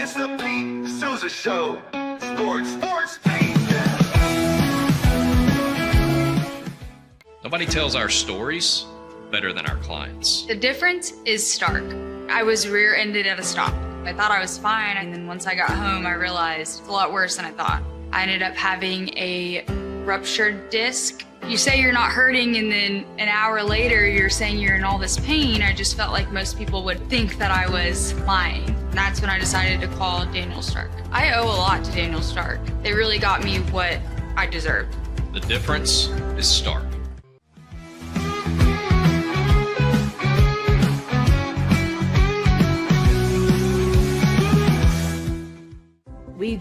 It's the Pete Sousa Show. Sports, Pete. Nobody tells our stories better than our clients. The difference is stark. I was rear-ended at a stop. I thought I was fine, and then once I got home, I realized it's a lot worse than I thought. I ended up having a ruptured disc. You say you're not hurting, and then an hour later, you're saying you're in all this pain. I just felt like most people would think that I was lying. And that's when I decided to call Daniel Stark. I owe a lot to Daniel Stark. They really got me what I deserved. The difference is stark. We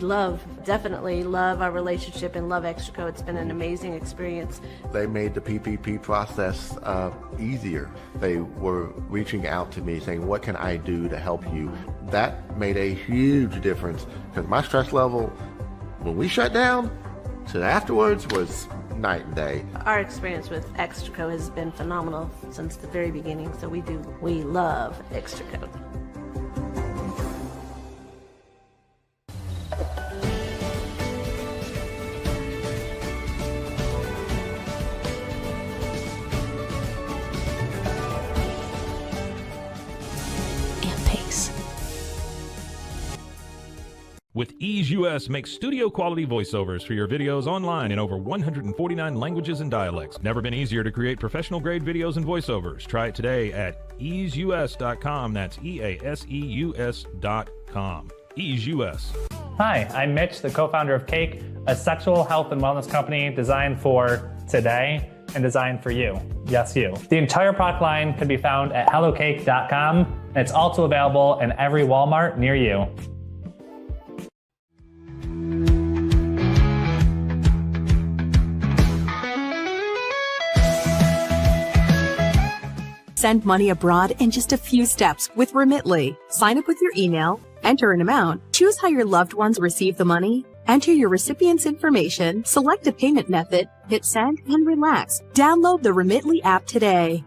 definitely love our relationship and love Extraco. It's been an amazing experience. They made the PPP process easier. They were reaching out to me saying, what can I do to help you? That made a huge difference because my stress level, when we shut down, to afterwards was night and day. Our experience with Extraco has been phenomenal since the very beginning, so we love Extraco. With Ease US makes studio quality voiceovers for your videos online in over 149 languages and dialects. Never been easier to create professional grade videos and voiceovers. Try it today at easeus.com. That's EASEUS.com. Ease US. Hi, I'm Mitch, the co-founder of Cake, a sexual health and wellness company designed for today and designed for you. Yes, you. The entire product line can be found at hellocake.com, and it's also available in every Walmart near you. Send money abroad in just a few steps with Remitly. Sign up with your email, enter an amount, choose how your loved ones receive the money, enter your recipient's information, select a payment method, hit send, and relax. Download the Remitly app today.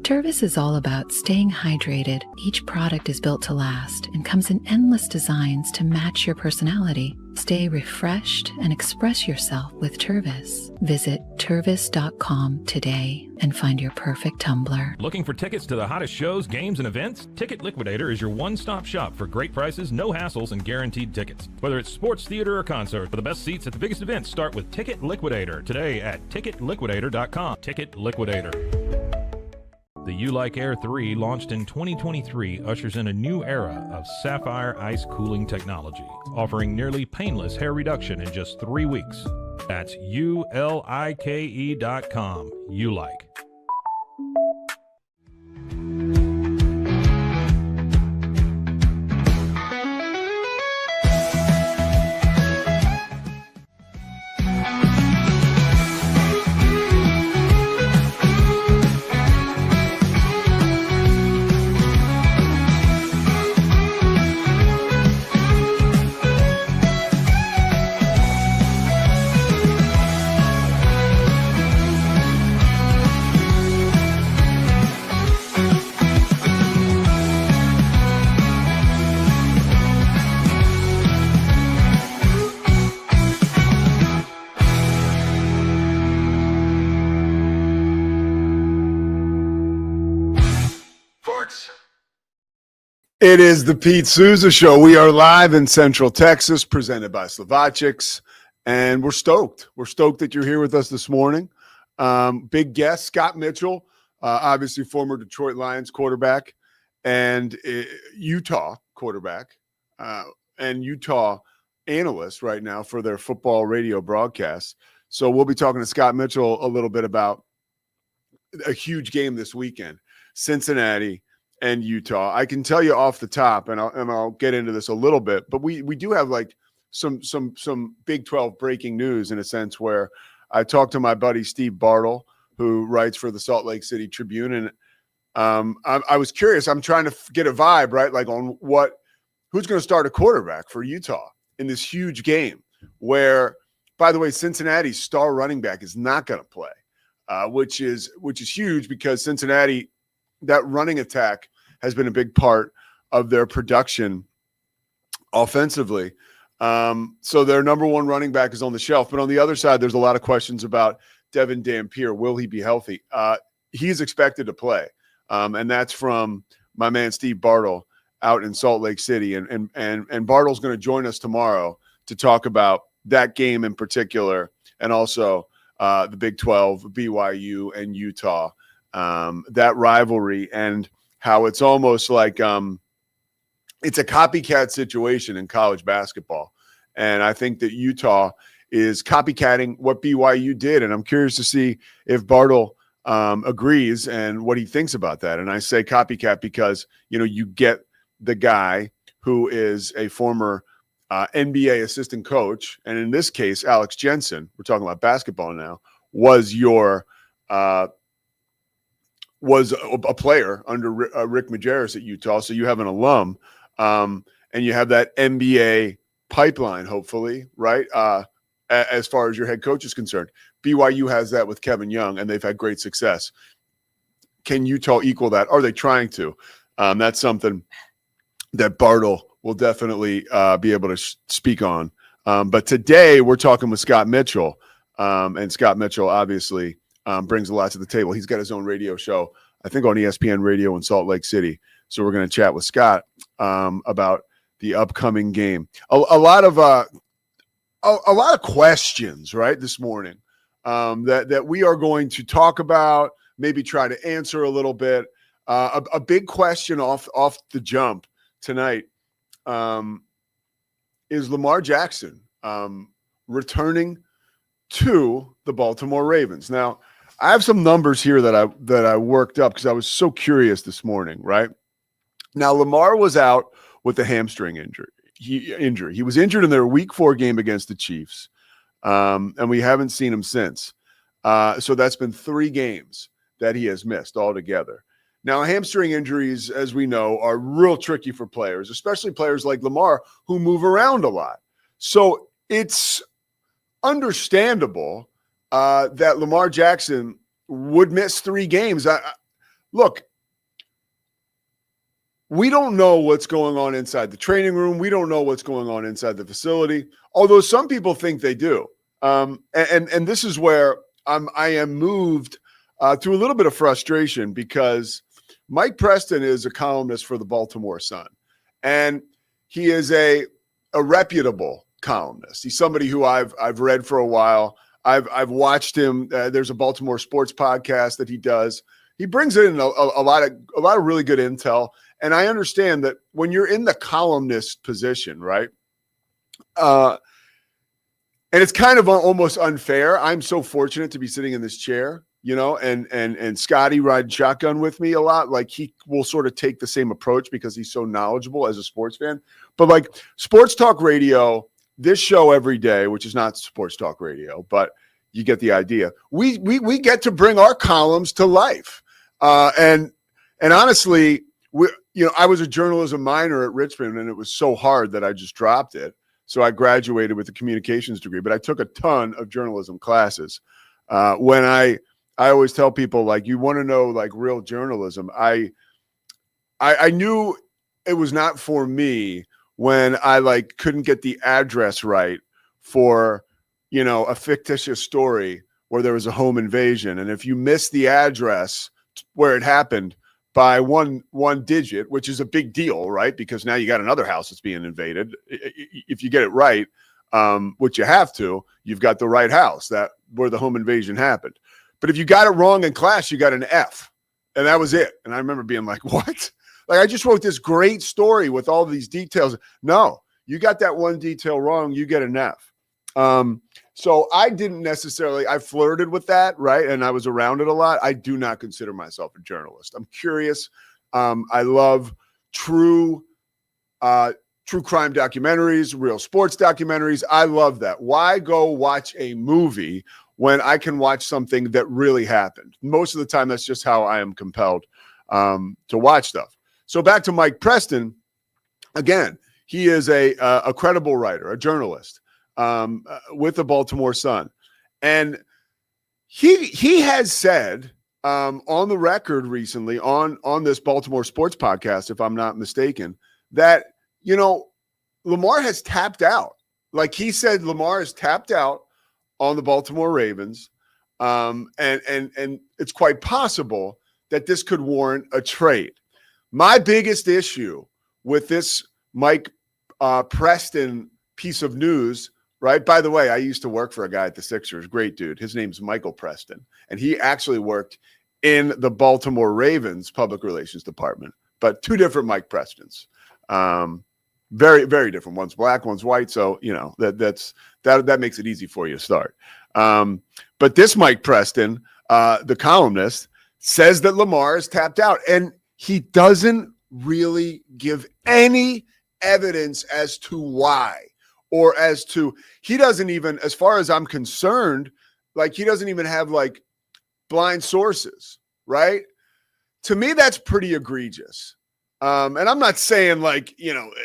Tervis is all about staying hydrated. Each product is built to last and comes in endless designs to match your personality. Stay refreshed and express yourself with Tervis. Visit tervis.com today and find your perfect tumbler. Looking for tickets to the hottest shows, games, and events? Ticket Liquidator is your one-stop shop for great prices, no hassles, and guaranteed tickets. Whether it's sports, theater, or concert, for the best seats at the biggest events, start with Ticket Liquidator today at ticketliquidator.com. Ticket Liquidator. The You Like Air 3, launched in 2023, ushers in a new era of sapphire ice cooling technology, offering nearly painless hair reduction in just 3 weeks. That's ULIKE.com. You Like. It is the Pete Sousa Show. We are live in Central Texas, presented by Slovacics, and we're stoked. We're stoked that you're here with us this morning. Big guest, Scott Mitchell, obviously former Detroit Lions quarterback and Utah quarterback and Utah analyst right now for their football radio broadcast. So we'll be talking to Scott Mitchell a little bit about a huge game this weekend, Cincinnati and Utah. I can tell you off the top, and I'll get into this a little bit, but we do have like some Big 12 breaking news in a sense, where I talked to my buddy Steve Bartle, who writes for the Salt Lake City Tribune, and I was curious. I'm trying to get a vibe, right, like on who's going to start a quarterback for Utah in this huge game, where, by the way, Cincinnati's star running back is not going to play, which is huge because Cincinnati, that running attack has been a big part of their production offensively. So their number one running back is on the shelf. But on the other side, there's a lot of questions about Devin Dampier. Will he be healthy? He's expected to play. And that's from my man Steve Bartle out in Salt Lake City. And Bartle's going to join us tomorrow to talk about that game in particular, and also the Big 12, BYU and Utah, that rivalry, and how it's almost like it's a copycat situation in college basketball. And I think that Utah is copycatting what BYU did. And I'm curious to see if Bartle agrees and what he thinks about that. And I say copycat because, you get the guy who is a former NBA assistant coach. And in this case, Alex Jensen, we're talking about basketball now, was a player under Rick Majerus at Utah. So you have an alum, and you have that NBA pipeline, hopefully, right? As far as your head coach is concerned. BYU has that with Kevin Young, and they've had great success. Can Utah equal that? Are they trying to? That's something that Bartle will definitely be able to speak on. But today we're talking with Scott Mitchell, and Scott Mitchell obviously brings a lot to the table. He's got his own radio show, I think on ESPN Radio in Salt Lake City. So we're going to chat with Scott about the upcoming game. A lot of questions, right, this morning that we are going to talk about, maybe try to answer a little bit. A big question off the jump tonight is Lamar Jackson returning to the Baltimore Ravens. Now, I have some numbers here that I worked up because I was so curious this morning, right? Now, Lamar was out with a hamstring injury. He was injured in their Week 4 game against the Chiefs, and we haven't seen him since. So that's been 3 games that he has missed altogether. Now, hamstring injuries, as we know, are real tricky for players, especially players like Lamar who move around a lot. So it's understandable that Lamar Jackson would miss 3 games. Look, we don't know what's going on inside the training room. We don't know what's going on inside the facility, although some people think they do. And this is where I am moved to a little bit of frustration, because Mike Preston is a columnist for the Baltimore Sun, and he is a reputable columnist. He's somebody who I've read for a while. I've watched him. There's a Baltimore sports podcast that he does. He brings in a lot of really good intel. And I understand that when you're in the columnist position, right? And it's kind of almost unfair. I'm so fortunate to be sitting in this chair, and Scotty rides shotgun with me a lot. Like, he will sort of take the same approach because he's so knowledgeable as a sports fan. But like sports talk radio, this show every day, which is not sports talk radio, but you get the idea. We get to bring our columns to life. And honestly, I was a journalism minor at Richmond, and it was so hard that I just dropped it. So I graduated with a communications degree, but I took a ton of journalism classes. When I always tell people, like, you want to know, like, real journalism, I knew it was not for me when I couldn't get the address right for, a fictitious story where there was a home invasion. And if you miss the address where it happened by one digit, which is a big deal, right? Because now you got another house that's being invaded. If you get it right, which you have to, you've got the right house where the home invasion happened. But if you got it wrong in class, you got an F, and that was it. And I remember being like, what? Like, I just wrote this great story with all these details. No, you got that one detail wrong, you get an F. So I didn't necessarily, I flirted with that, right? And I was around it a lot. I do not consider myself a journalist. I'm curious. I love true crime documentaries, real sports documentaries. I love that. Why go watch a movie when I can watch something that really happened? Most of the time, that's just how I am compelled to watch stuff. So back to Mike Preston. Again, he is a credible writer, a journalist, with the Baltimore Sun. And he has said on the record recently on this Baltimore sports podcast, if I'm not mistaken, that, Lamar has tapped out. Like he said, Lamar has tapped out on the Baltimore Ravens. And it's quite possible that this could warrant a trade. My biggest issue with this Mike Preston piece of news, right? By the way, I used to work for a guy at the Sixers, great dude. His name's Michael Preston, and he actually worked in the Baltimore Ravens public relations department, but two different Mike Prestons. Very, very different. One's black, one's white. So, that makes it easy for you to start. But this Mike Preston, the columnist, says that Lamar is tapped out, and he doesn't really give any evidence as to why, or as to, he doesn't even, as far as I'm concerned, like he doesn't even have like blind sources, right? To me, that's pretty egregious. And I'm not saying like,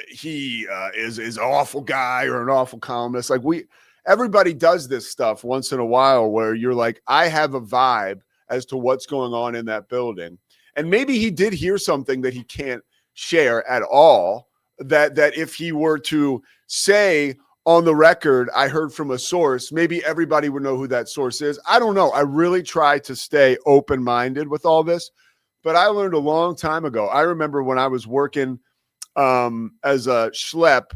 he is an awful guy or an awful columnist. Like everybody does this stuff once in a while where you're like, I have a vibe as to what's going on in that building. And maybe he did hear something that he can't share at all, that if he were to say on the record, I heard from a source, maybe everybody would know who that source is. I don't know. I really try to stay open-minded with all this. But I learned a long time ago. I remember when I was working as a schlep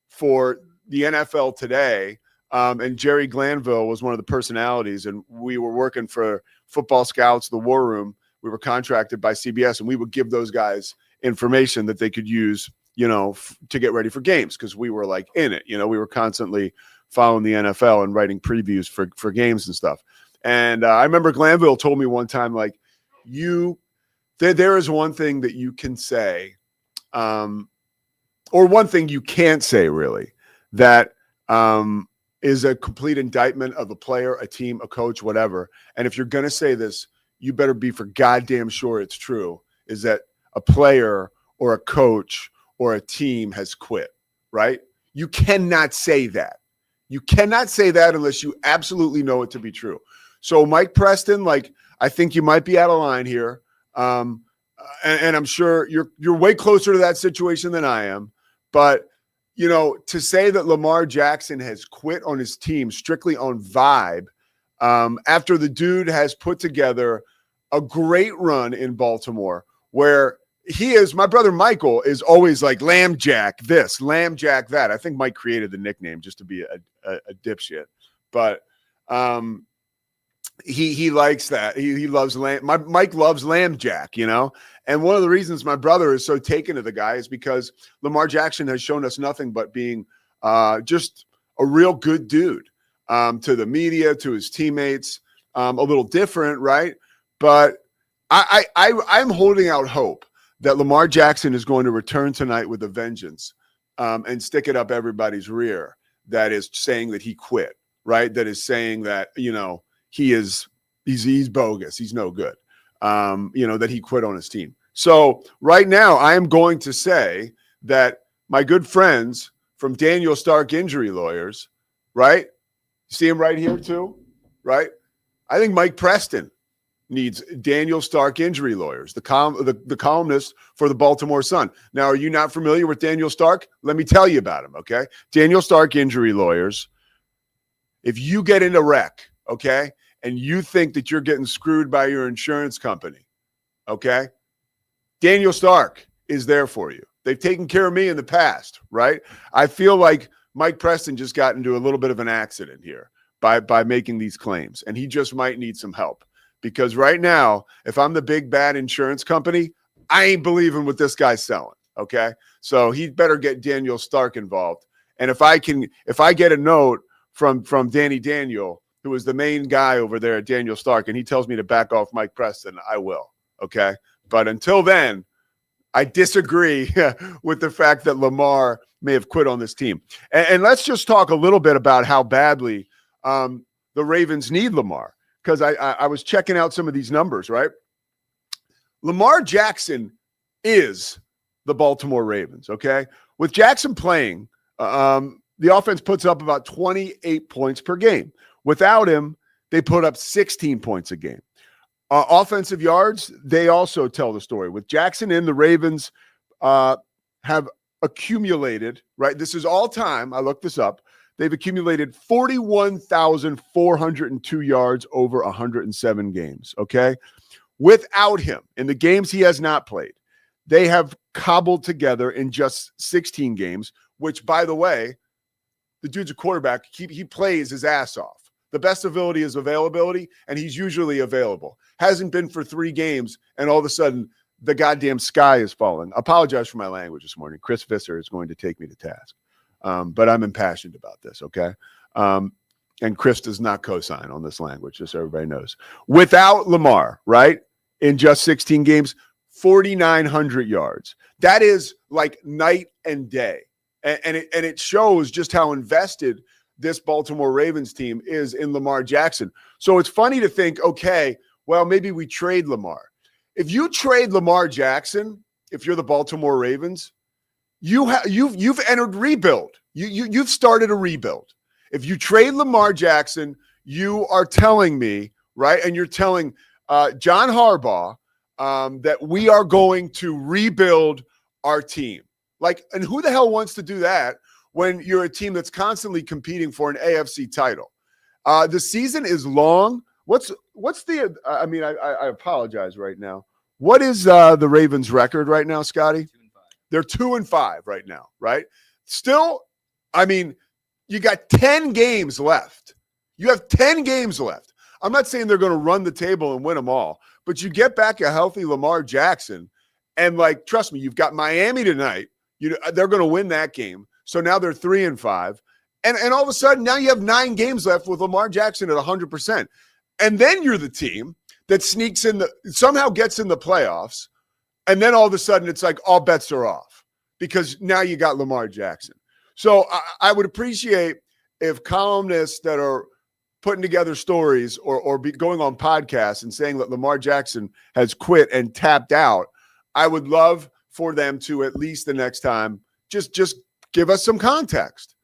for the NFL Today, and Jerry Glanville was one of the personalities, and we were working for Football Scouts, the War Room. We were contracted by CBS, and we would give those guys information that they could use, to get ready for games, because we were like in it. We were constantly following the NFL and writing previews for games and stuff. And I remember Glanville told me one time, like, there is one thing that you can say, or one thing you can't say, really, that is a complete indictment of a player, a team, a coach, whatever. And if you're going to say this, you better be for goddamn sure it's true, is that a player or a coach or a team has quit, right? You cannot say that. You cannot say that unless you absolutely know it to be true. So Mike Preston, like, I think you might be out of line here. And I'm sure you're way closer to that situation than I am. But, to say that Lamar Jackson has quit on his team strictly on vibe, after the dude has put together a great run in Baltimore, where he is, my brother Michael is always like Lamb Jack this, Lamb Jack that. I think Mike created the nickname just to be a dipshit. But he likes that. He loves Mike loves Lamb Jack, And one of the reasons my brother is so taken to the guy is because Lamar Jackson has shown us nothing but being just a real good dude to the media, to his teammates, a little different, right? But I'm holding out hope that Lamar Jackson is going to return tonight with a vengeance and stick it up everybody's rear that is saying that he quit, right? That is saying that, he's bogus. He's no good. That he quit on his team. So right now I am going to say that my good friends from Daniel Stark Injury Lawyers, right? See him right here too, right? I think Mike Preston needs Daniel Stark Injury Lawyers, the columnist for the Baltimore Sun. Now, are you not familiar with Daniel Stark? Let me tell you about him, okay? Daniel Stark Injury Lawyers, if you get in a wreck, okay, and you think that you're getting screwed by your insurance company, okay, Daniel Stark is there for you. They've taken care of me in the past, right? I feel like Mike Preston just got into a little bit of an accident here by making these claims, and he just might need some help. Because right now, if I'm the big bad insurance company, I ain't believing what this guy's selling, okay? So he better get Daniel Stark involved. And if I get a note from Danny Daniel, who is the main guy over there at Daniel Stark, and he tells me to back off Mike Preston, I will, okay? But until then, I disagree with the fact that Lamar may have quit on this team. And let's just talk a little bit about how badly the Ravens need Lamar. Because I was checking out some of these numbers, right? Lamar Jackson is the Baltimore Ravens, okay? With Jackson playing, the offense puts up about 28 points per game. Without him, they put up 16 points a game. Offensive yards, they also tell the story. With Jackson in, the Ravens have accumulated, right? This is all time. I looked this up. They've accumulated 41,402 yards over 107 games, okay? Without him, in the games he has not played, they have cobbled together in just 16 games, which, by the way, the dude's a quarterback. He plays his ass off. The best ability is availability, and he's usually available. Hasn't been for 3 games, and all of a sudden, the goddamn sky is falling. I apologize for my language this morning. Chris Visser is going to take me to task. But I'm impassioned about this, okay? And Chris does not co-sign on this language, just so everybody knows. Without Lamar, right, in just 16 games, 4,900 yards. That is like night and day. And it shows just how invested this Baltimore Ravens team is in Lamar Jackson. So it's funny to think, okay, well, maybe we trade Lamar. If you trade Lamar Jackson, if you're the Baltimore Ravens, you've entered rebuild. You've started a rebuild. If you trade Lamar Jackson, you are telling me, right, and you're telling John Harbaugh that we are going to rebuild our team. Like, and who the hell wants to do that when you're a team that's constantly competing for an AFC title? The season is long. What's the? I mean, I apologize right now. What is the Ravens' record right now, Scotty? 2-5. They're 2-5 right now, right? Still, I mean, you got 10 games left. You have 10 games left. I'm not saying they're going to run the table and win them all, but you get back a healthy Lamar Jackson, and like, trust me, you've got Miami tonight. They're going to win that game. So now they're 3-5, and all of a sudden now you have 9 games left with Lamar Jackson at 100%, and then you're the team that sneaks in somehow gets in the playoffs, and then all of a sudden it's like all bets are off because now you got Lamar Jackson. So I would appreciate if columnists that are putting together stories or be going on podcasts and saying that Lamar Jackson has quit and tapped out, I would love for them to at least the next time just give us some context,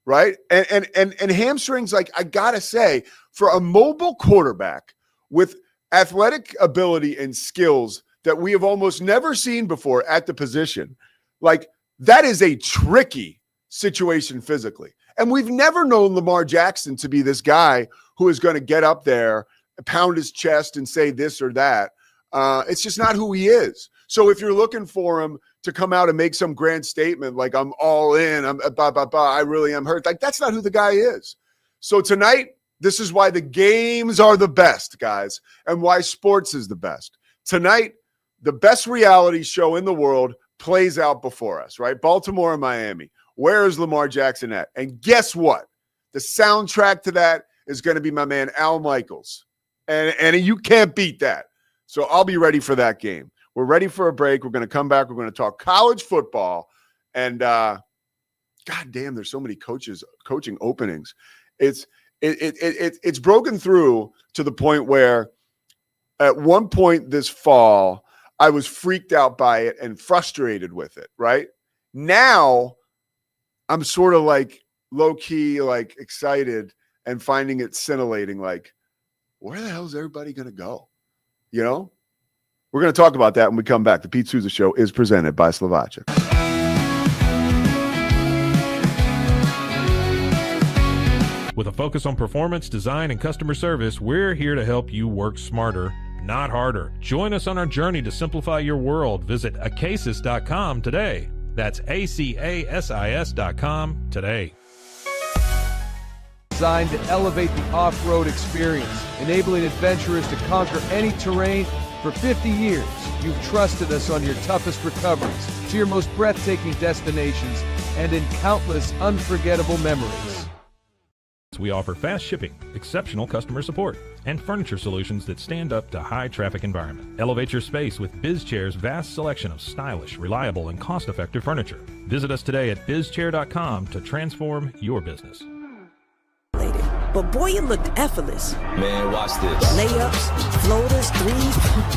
right? And hamstrings, like, I gotta say, for a mobile quarterback with athletic ability and skills that we have almost never seen before at the position, like, that is a tricky situation physically. And we've never known Lamar Jackson to be this guy who is going to get up there, pound his chest and say this or that. It's just not who he is. So if you're looking for him to come out and make some grand statement like, I'm all in, I really am hurt, like, that's not who the guy is. So tonight, this is why the games are the best, guys, and why sports is the best. Tonight, the best reality show in the world plays out before us, right? Baltimore and Miami. Where is Lamar Jackson at? And guess what? The soundtrack to that is going to be my man Al Michaels. And you can't beat that. So I'll be ready for that game. We're ready for a break. We're going to come back. We're going to talk college football. And God damn, there's so many coaching openings. It's broken through to the point where at one point this fall, I was freaked out by it and frustrated with it, right? Now I'm sort of like low-key, like excited and finding it scintillating, like, where the hell is everybody going to go? You know? We're going to talk about that when we come back. The Pete Sousa Show is presented by Slovakia. With a focus on performance, design, and customer service, we're here to help you work smarter, not harder. Join us on our journey to simplify your world. Visit acasis.com today. That's ACASIS.com today. Designed to elevate the off-road experience, enabling adventurers to conquer any terrain. For 50 years, you've trusted us on your toughest recoveries, to your most breathtaking destinations, and in countless unforgettable memories. We offer fast shipping, exceptional customer support, and furniture solutions that stand up to high traffic environment. Elevate your space with BizChair's vast selection of stylish, reliable, and cost-effective furniture. Visit us today at bizchair.com to transform your business. But boy, it looked effortless. Man, watch this. Layups, floaters, threes.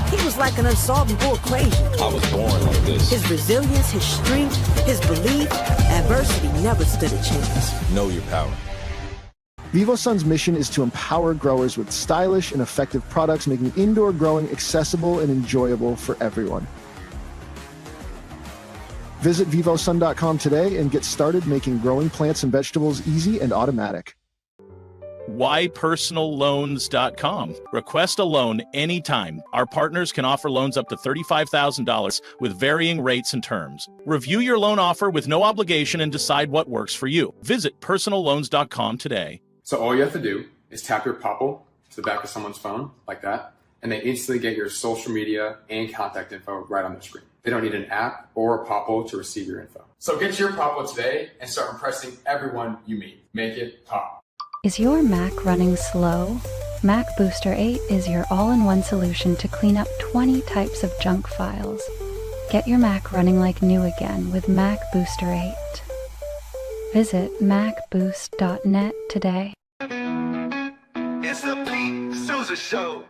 He was like an unsolvable equation. I was born like this. His resilience, his strength, his belief, adversity never stood a chance. Know your power. VivoSun's mission is to empower growers with stylish and effective products, making indoor growing accessible and enjoyable for everyone. Visit vivosun.com today and get started making growing plants and vegetables easy and automatic. WhyPersonalLoans.com. Request a loan anytime. Our partners can offer loans up to $35,000 with varying rates and terms. Review your loan offer with no obligation and decide what works for you. Visit personalloans.com today. So all you have to do is tap your Popple to the back of someone's phone like that, and they instantly get your social media and contact info right on the screen. They don't need an app or a Popple to receive your info. So get your Popple today and start impressing everyone you meet. Make it pop. Is your Mac running slow? Mac Booster 8 is your all-in-one solution to clean up 20 types of junk files. Get your Mac running like new again with Mac Booster 8. Visit macboost.net today. It's the Pete Sousa Show.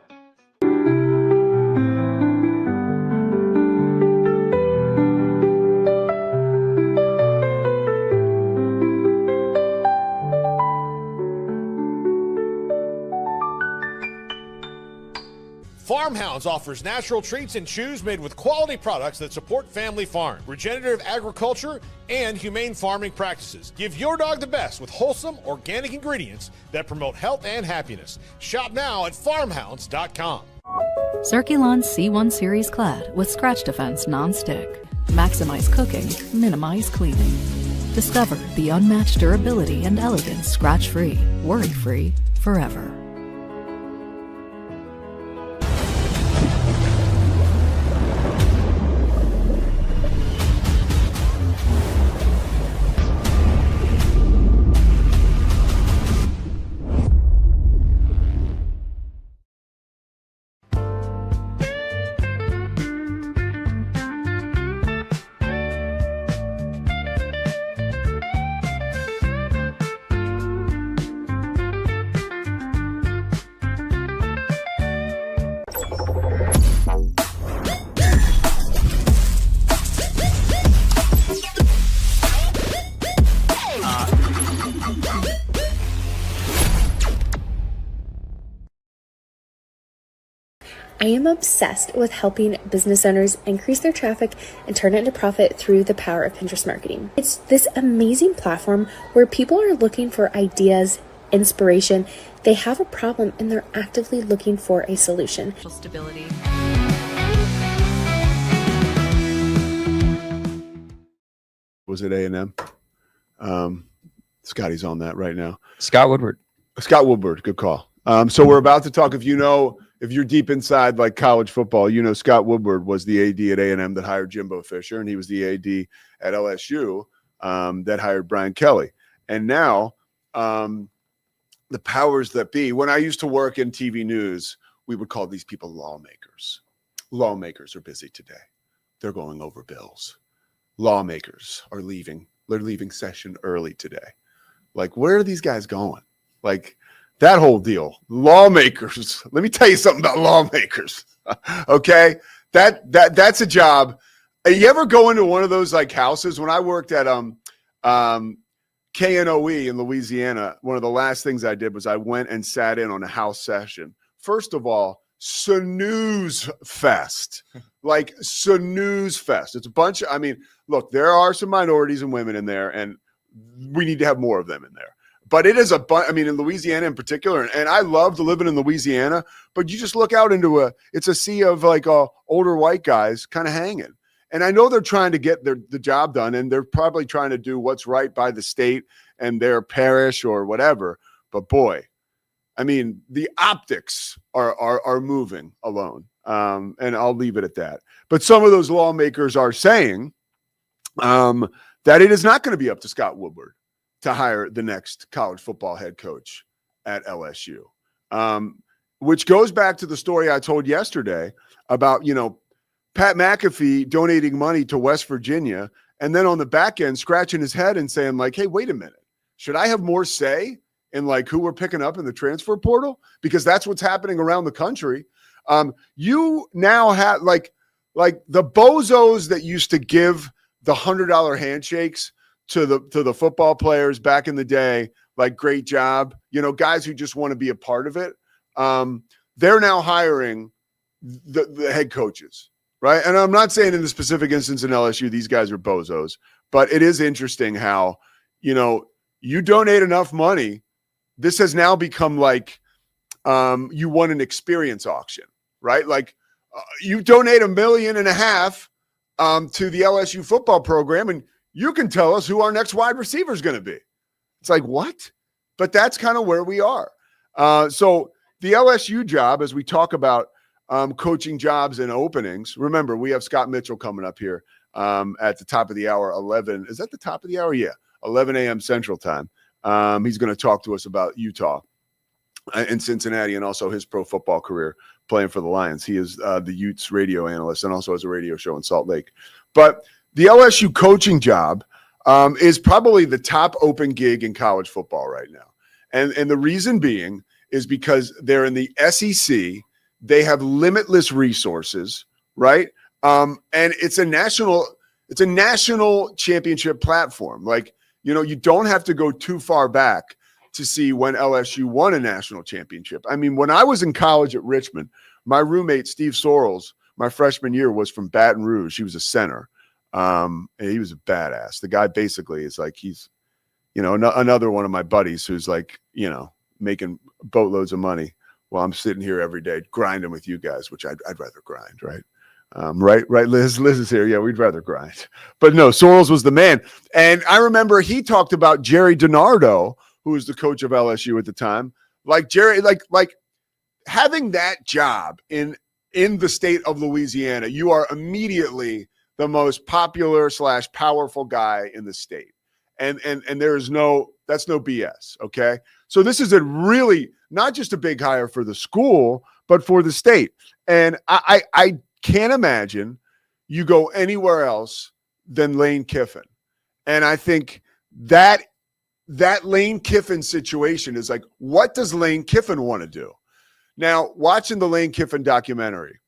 Farmhounds offers natural treats and chews made with quality products that support family farm, regenerative agriculture, and humane farming practices. Give your dog the best with wholesome, organic ingredients that promote health and happiness. Shop now at farmhounds.com. Circulon C1 Series Clad with Scratch Defense Non-Stick. Maximize cooking, minimize cleaning. Discover the unmatched durability and elegance scratch-free, worry-free, forever. I am obsessed with helping business owners increase their traffic and turn it into profit through the power of Pinterest marketing. It's this amazing platform where people are looking for ideas, inspiration. They have a problem and they're actively looking for a solution. Stability. Was it A&M? Scotty's on that right now. Scott Woodward. Scott Woodward, good call. So we're about to talk, if you're deep inside like college football, Scott Woodward was the AD at A&M that hired Jimbo Fisher, and he was the AD at LSU that hired Brian Kelly. And now the powers that be, when I used to work in TV news, we would call these people lawmakers. Lawmakers are busy today. They're going over bills. Lawmakers are leaving. They're leaving session early today. Like, where are these guys going? Like, that whole deal. Lawmakers. Let me tell you something about lawmakers. Okay? That's a job. You ever go into one of those like houses? When I worked at KNOE in Louisiana, one of the last things I did was I went and sat in on a house session. First of all, snooze fest. Like snooze fest. It's a bunch of, look, there are some minorities and women in there, and we need to have more of them in there. But it is in Louisiana in particular, and I loved living in Louisiana, but you just look out into it's a sea of like older white guys kind of hanging. And I know they're trying to get the job done, and they're probably trying to do what's right by the state and their parish or whatever. But boy, the optics are moving alone. And I'll leave it at that. But some of those lawmakers are saying that it is not going to be up to Scott Woodward to hire the next college football head coach at LSU, which goes back to the story I told yesterday about, Pat McAfee donating money to West Virginia and then on the back end scratching his head and saying like, hey, wait a minute, should I have more say in like who we're picking up in the transfer portal? Because that's what's happening around the country. You now have like the bozos that used to give the $100 handshakes to the football players back in the day, like, great job, guys who just want to be a part of it. They're now hiring the head coaches right? And I'm not saying in the specific instance in LSU, these guys are bozos, but it is interesting how, you donate enough money. This has now become like you won an experience auction, right? Like you donate $1.5 million to the LSU football program, and you can tell us who our next wide receiver is going to be. It's like, what? But that's kind of where we are. So the LSU job, as we talk about coaching jobs and openings, remember, we have Scott Mitchell coming up here at the top of the hour, 11. Is that the top of the hour? Yeah, 11 a.m. Central Time. He's going to talk to us about Utah and Cincinnati and also his pro football career playing for the Lions. He is the Utes radio analyst and also has a radio show in Salt Lake. But the LSU coaching job is probably the top open gig in college football right now. And the reason being is because they're in the SEC. They have limitless resources, right? And it's a national championship platform. Like, you don't have to go too far back to see when LSU won a national championship. I mean, when I was in college at Richmond, my roommate, Steve Sorrells, my freshman year was from Baton Rouge. He was a center. And he was a badass. The guy basically is like, he's, another one of my buddies who's like, making boatloads of money while I'm sitting here every day grinding with you guys, which I'd rather grind, right? Right, Liz is here. Yeah, we'd rather grind. But no, Sorrells was the man. And I remember he talked about Jerry DiNardo, who was the coach of LSU at the time. Like Jerry, like having that job in the state of Louisiana, you are immediately the most popular / powerful guy in the state. And that's no BS. Okay. So this is a really not just a big hire for the school, but for the state. And I can't imagine you go anywhere else than Lane Kiffin. And I think that Lane Kiffin situation is like, what does Lane Kiffin want to do? Now, watching the Lane Kiffin documentary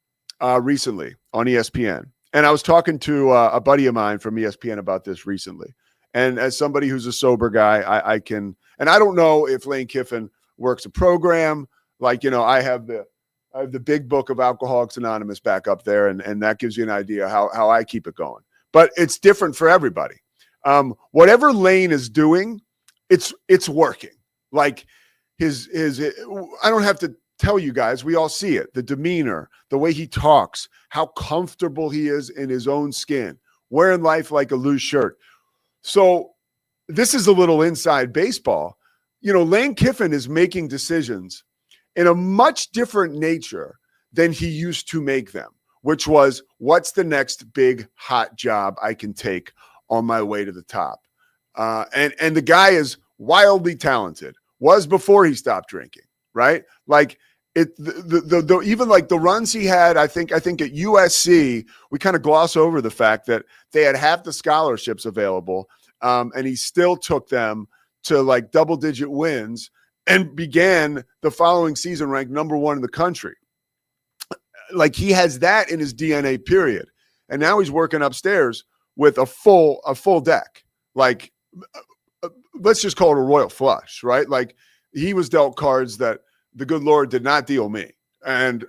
recently on ESPN, and I was talking to a buddy of mine from ESPN about this recently. And as somebody who's a sober guy, I can, and I don't know if Lane Kiffin works a program. Like, I have the big book of Alcoholics Anonymous back up there, and that gives you an idea how I keep it going. But it's different for everybody. Whatever Lane is doing, it's working. Like his I don't have to tell you guys, we all see it. The demeanor, the way he talks, how comfortable he is in his own skin, wearing life like a loose shirt. So this is a little inside baseball. Lane Kiffin is making decisions in a much different nature than he used to make them, which was, what's the next big hot job I can take on my way to the top? And the guy is wildly talented, was before he stopped drinking, right? Like even like the runs he had, I think at USC, we kind of gloss over the fact that they had half the scholarships available, and he still took them to like double-digit wins and began the following season ranked number 1 in the country. Like he has that in his DNA, period. And now he's working upstairs with a full deck. Like, let's just call it a royal flush, right? Like he was dealt cards that the good Lord did not deal me. And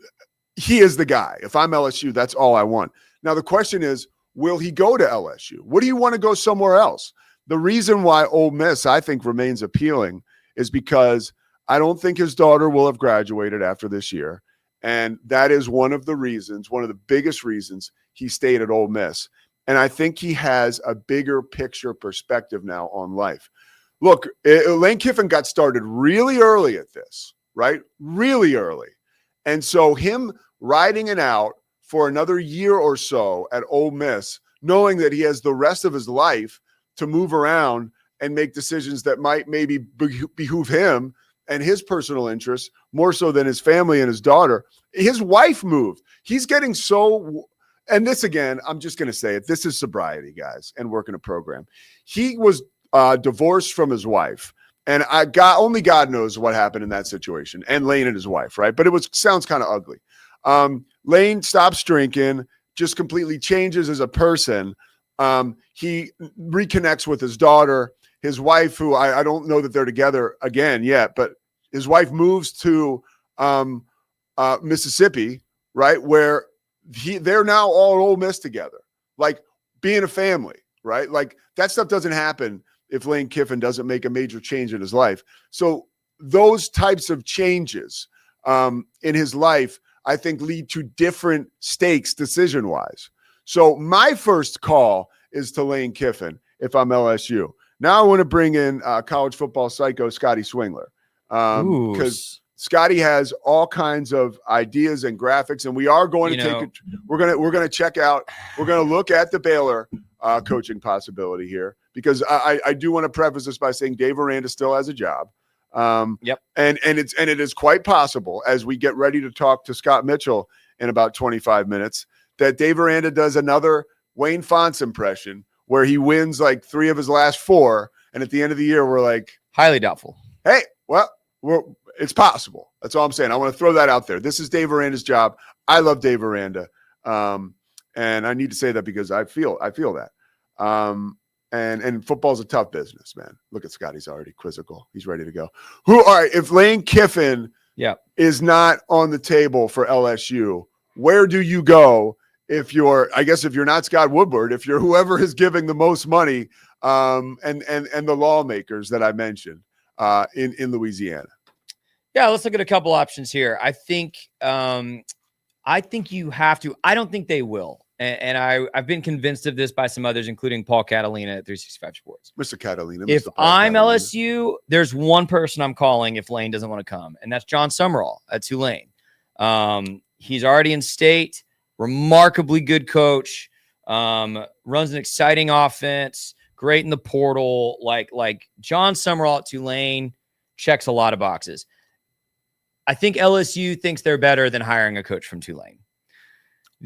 he is the guy. If I'm LSU, that's all I want. Now, the question is, will he go to LSU? Would he want to go somewhere else? The reason why Ole Miss, I think, remains appealing is because I don't think his daughter will have graduated after this year. And that is one of the biggest reasons he stayed at Ole Miss. And I think he has a bigger picture perspective now on life. Look, Lane Kiffin got started really early at this, right? Really early. And so him riding it out for another year or so at Ole Miss, knowing that he has the rest of his life to move around and make decisions that might maybe behoove him and his personal interests more so than his family and his daughter. His wife moved. He's getting so, and this again, I'm just going to say it. This is sobriety, guys, and working a program. He was divorced from his wife, and only God knows what happened in that situation, and Lane and his wife, right? But sounds kind of ugly. Lane stops drinking, just completely changes as a person. He reconnects with his daughter. His wife, who I don't know that they're together again yet, but his wife moves to Mississippi, right, where they're now all at Ole Miss together, like being a family, right? Like that stuff doesn't happen if Lane Kiffin doesn't make a major change in his life. So those types of changes in his life, I think, lead to different stakes decision-wise. So my first call is to Lane Kiffin if I'm LSU. Now I want to bring in college football psycho Scotty Swingler because Scotty has all kinds of ideas and graphics, and we are going to take it. We're going to check out. We're going to look at the Baylor coaching possibility here because I do want to preface this by saying Dave Aranda still has a job. Yep. And it is quite possible as we get ready to talk to Scott Mitchell in about 25 minutes that Dave Aranda does another Wayne Fonts impression where he wins like 3 of his last 4. And at the end of the year, we're like, highly doubtful. Hey, well, it's possible. That's all I'm saying. I want to throw that out there. This is Dave Aranda's job. I love Dave Aranda. And I need to say that because I feel that. And football's a tough business, man. Look at Scott. He's already quizzical. He's ready to go. All right. If Lane Kiffin is not on the table for LSU, where do you go if you're not Scott Woodward, if you're whoever is giving the most money and the lawmakers that I mentioned in Louisiana? Yeah, let's look at a couple options here. I think you have to. I don't think they will. And I've been convinced of this by some others, including Paul Catalina at 365 Sports. Mr. Catalina. If I'm LSU, there's one person I'm calling if Lane doesn't want to come, and that's John Summerall at Tulane. He's already in state, remarkably good coach, runs an exciting offense, great in the portal. Like John Summerall at Tulane checks a lot of boxes. I think LSU thinks they're better than hiring a coach from Tulane.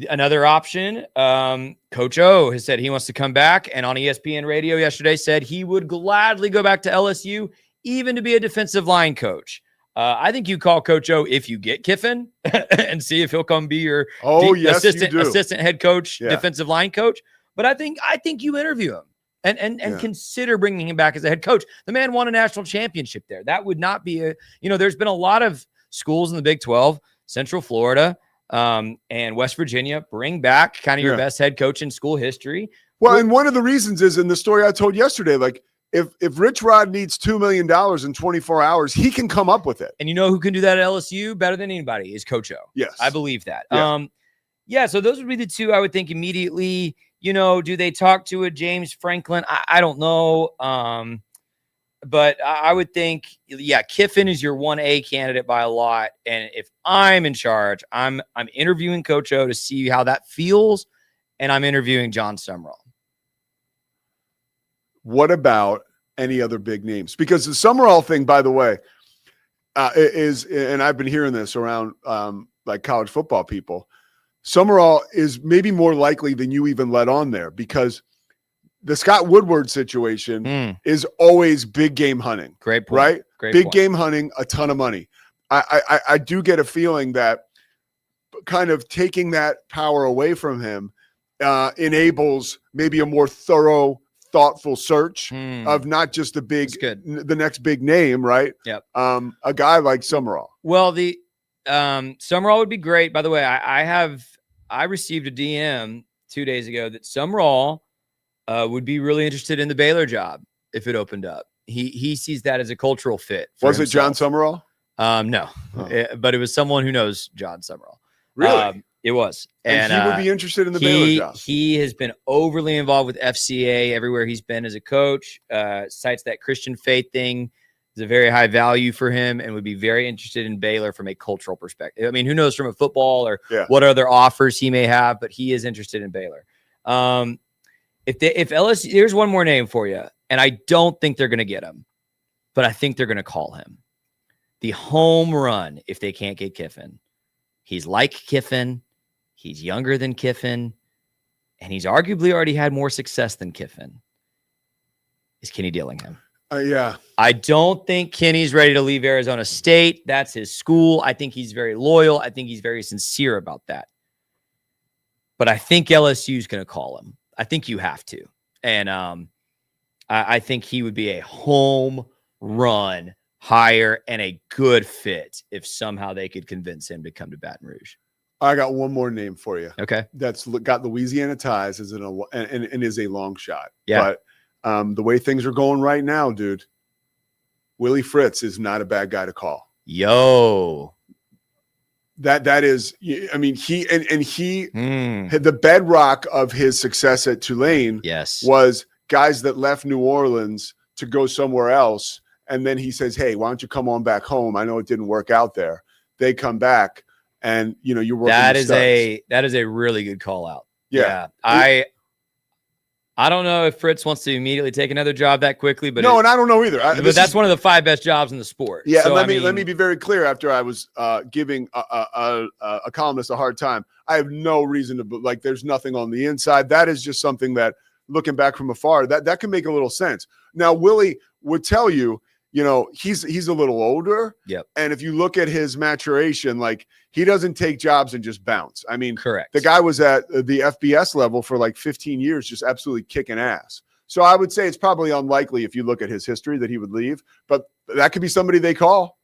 Another option, Coach O has said he wants to come back, and on ESPN radio yesterday said he would gladly go back to LSU, even to be a defensive line coach. I think you call Coach O if you get Kiffin and see if he'll come be your assistant head coach, defensive line coach. But I think you interview him and consider bringing him back as a head coach. The man won a national championship there. That would not be there's been a lot of schools in the Big 12, Central Florida, and West Virginia, bring back kind of your best head coach in school history. Well, and one of the reasons is in the story I told yesterday, like if Rich Rod needs $2 million in 24 hours, he can come up with it. And you know who can do that at LSU better than anybody is Coach O. Yes. I believe that. Yeah. So those would be the two I would think immediately. Do they talk to a James Franklin? I don't know. But I would think, Kiffin is your 1A candidate by a lot. And if I'm in charge, I'm interviewing Coach O to see how that feels, and I'm interviewing John Summerall. What about any other big names? Because the Summerall thing, by the way, is, and I've been hearing this around like college football people, Summerall is maybe more likely than you even let on there because the Scott Woodward situation is always big game hunting. Great point. Right? Great big point. Game hunting, a ton of money. I do get a feeling that kind of taking that power away from him enables maybe a more thorough, thoughtful search of not just the next big name, right? Yep. A guy like Summerall. Well, the Summerall would be great. By the way, I received a DM 2 days ago that Summerall would be really interested in the Baylor job if it opened up. He sees that as a cultural fit. Was it John Summerall? No, but it was someone who knows John Summerall. Really? It was. And he would be interested in the Baylor job. He has been overly involved with FCA everywhere he's been as a coach, cites that Christian faith thing is a very high value for him and would be very interested in Baylor from a cultural perspective. I mean, who knows from a football or what other offers he may have, but he is interested in Baylor. If LSU, here's one more name for you, and I don't think they're going to get him, but I think they're going to call him the home run if they can't get Kiffin. He's like Kiffin. He's younger than Kiffin, and he's arguably already had more success than Kiffin. Is Kenny Dillingham? Yeah. I don't think Kenny's ready to leave Arizona State. That's his school. I think he's very loyal. I think he's very sincere about that. But I think LSU is going to call him. I think you have to. And I think he would be a home run hire and a good fit if somehow they could convince him to come to Baton Rouge. I got one more name for you. Okay. That's got Louisiana ties and is a long shot. Yeah. But the way things are going right now, dude, Willie Fritz is not a bad guy to call. Yo. That is, I mean, he had the bedrock of his success at Tulane was guys that left New Orleans to go somewhere else. And then he says, hey, why don't you come on back home? I know it didn't work out there. They come back. And you're working. That is a really good call out. Yeah. I don't know if Fritz wants to immediately take another job that quickly, but and I don't know either. But that's one of the 5 best jobs in the sport. Yeah. So, let me be very clear. After I was giving a columnist a hard time, I have no reason to there's nothing on the inside. That is just something that, looking back from afar, that can make a little sense. Now, Willie would tell you, he's a little older. Yep. And if you look at his maturation, he doesn't take jobs and just bounce. I mean, correct. The guy was at the FBS level for 15 years, just absolutely kicking ass. So I would say it's probably unlikely, if you look at his history, that he would leave, but that could be somebody they call.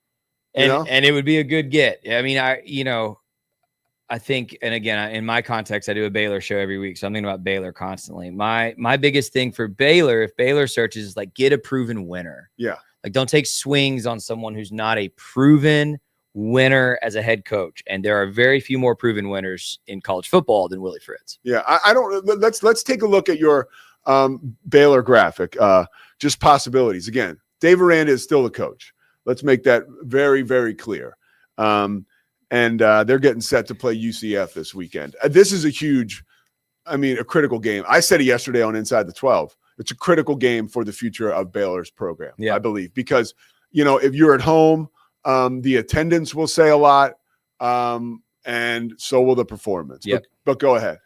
And it would be a good get. I mean, I think, and again, in my context, I do a Baylor show every week, so I'm thinking about Baylor constantly. My biggest thing for Baylor, if Baylor searches, is get a proven winner. Yeah. Don't take swings on someone who's not a proven winner as a head coach. And there are very few more proven winners in college football than Willie Fritz. Yeah. I don't, let's take a look at your Baylor graphic. Just possibilities. Again, Dave Aranda is still the coach. Let's make that very, very clear. And they're getting set to play UCF this weekend. This is a critical game. I said it yesterday on Inside the 12. It's a critical game for the future of Baylor's program, I believe, because, if you're at home, the attendance will say a lot, and so will the performance. Yep. But go ahead.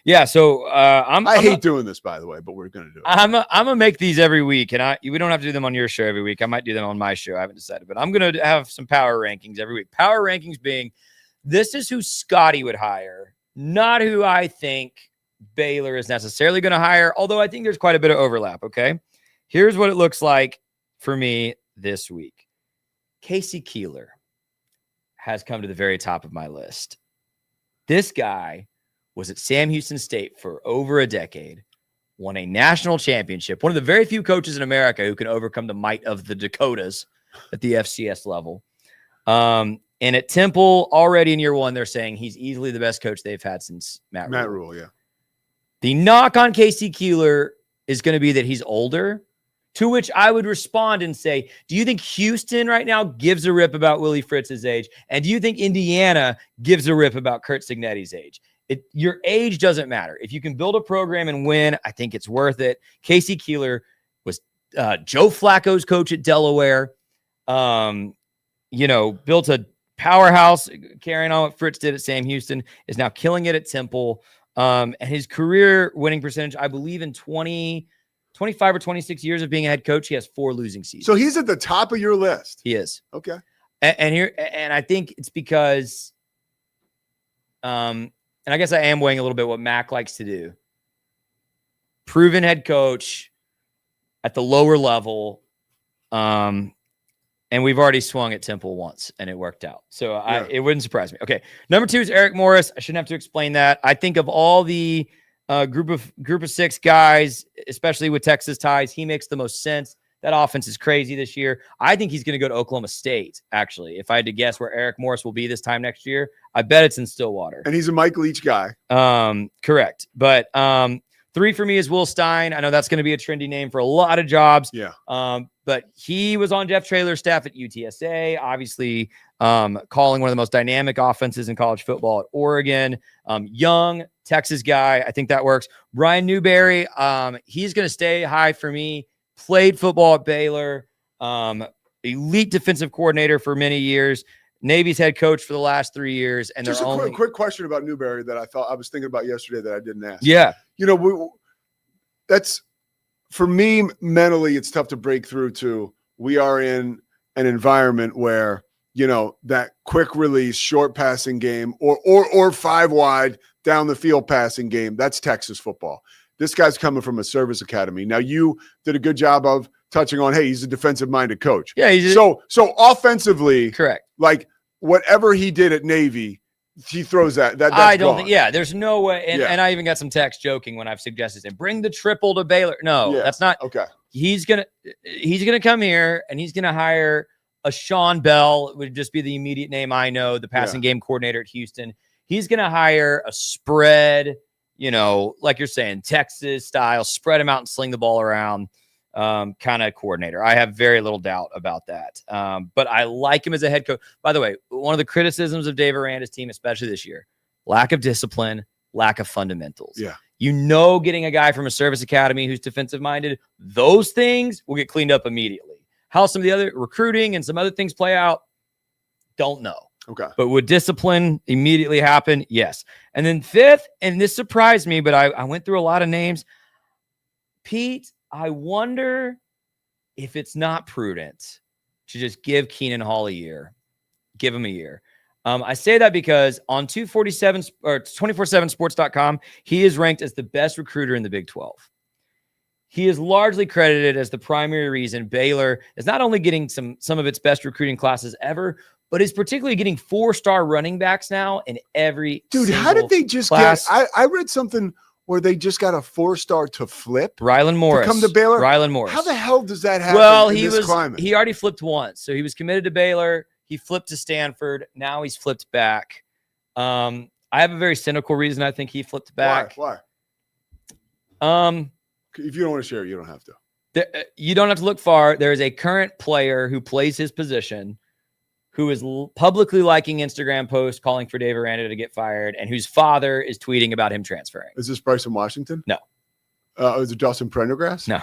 Yeah, so I hate doing this, by the way, but we're going to do it. I'm gonna make these every week, and we don't have to do them on your show every week. I might do them on my show. I haven't decided, but I'm gonna have some power rankings every week. Power rankings being, this is who Scotty would hire, not who I think Baylor is necessarily going to hire, although I think there's quite a bit of overlap. Okay, here's what it looks like for me this week. Casey Keeler has come to the very top of my list. This guy was at Sam Houston State for over a decade, won a national championship, one of the very few coaches in America who can overcome the might of the Dakotas at the FCS level. And at Temple, already in year 1, they're saying he's easily the best coach they've had since Matt Rule. Yeah. The knock on Casey Keeler is going to be that he's older, to which I would respond and say, do you think Houston right now gives a rip about Willie Fritz's age? And do you think Indiana gives a rip about Curt Cignetti's age? Your age doesn't matter. If you can build a program and win, I think it's worth it. Casey Keeler was Joe Flacco's coach at Delaware. Built a powerhouse, carrying on what Fritz did at Sam Houston, is now killing it at Temple. And his career winning percentage, I believe in 25 or 26 years of being a head coach, he has 4 losing seasons. So he's at the top of your list. He is. Okay. And I think it's because, and I guess I am weighing a little bit what Mac likes to do. Proven head coach at the lower level. And we've already swung at Temple once, and it worked out. So it wouldn't surprise me. Okay, number 2 is Eric Morris. I shouldn't have to explain that. I think of all the group of 6 guys, especially with Texas ties, he makes the most sense. That offense is crazy this year. I think he's going to go to Oklahoma State, actually. If I had to guess where Eric Morris will be this time next year, I bet it's in Stillwater. And he's a Mike Leach guy. Correct. But 3 for me is Will Stein. I know that's going to be a trendy name for a lot of jobs. Yeah. But he was on Jeff Traylor's staff at UTSA, obviously calling one of the most dynamic offenses in college football at Oregon. Young Texas guy. I think that works. Brian Newberry. He's going to stay high for me. Played football at Baylor. Elite defensive coordinator for many years. Navy's head coach for the last 3 years. And just a quick question about Newberry that I was thinking about yesterday that I didn't ask. Yeah. That's, for me, mentally, it's tough to break through to. We are in an environment where, that quick release, short passing game or 5 wide down the field passing game, that's Texas football. This guy's coming from a service academy. Now, you did a good job of touching on, hey, he's a defensive-minded coach. Yeah. So offensively, correct. Whatever he did at Navy he throws that's I don't gone. think. Yeah, there's no way. And, Yeah. and I even got some text joking when I've suggested it. Bring the triple to Baylor. No, Yeah. that's not. Okay. He's gonna come here and he's gonna hire a Sean Bell. It would just be the immediate name I know, the passing game coordinator at Houston. He's gonna hire a spread, like you're saying, Texas style, spread him out and sling the ball around kind of coordinator. I have very little doubt about that. But I like him as a head coach. By the way, one of the criticisms of Dave Aranda's team, especially this year, lack of discipline, lack of fundamentals. Yeah. Getting a guy from a service academy who's defensive minded, those things will get cleaned up immediately. How some of the other recruiting and some other things play out, don't know. Okay. But would discipline immediately happen? Yes. And then fifth, and this surprised me, but I went through a lot of names. Pete, I wonder if it's not prudent to just give Keenan Hall a year. Give him a year. I say that because on 247 or 247sports.com, he is ranked as the best recruiter in the Big 12. He is largely credited as the primary reason Baylor is not only getting some of its best recruiting classes ever, but is particularly getting 4-star running backs now in every How did they just class. get? I read something where they just got a 4-star to flip. Rylan Morris to come to Baylor. Rylan Morris. How the hell does that happen? Well, in this climate? he already flipped once, so he was committed to Baylor. He flipped to Stanford. Now he's flipped back. I have a very cynical reason I think he flipped back. Why? If you don't want to share, you don't have to. You don't have to look far. There is a current player who plays his position who is publicly liking Instagram posts calling for Dave Aranda to get fired and whose father is tweeting about him transferring. Is this Bryson Washington? No. Is it Dawson Prendergrass? No.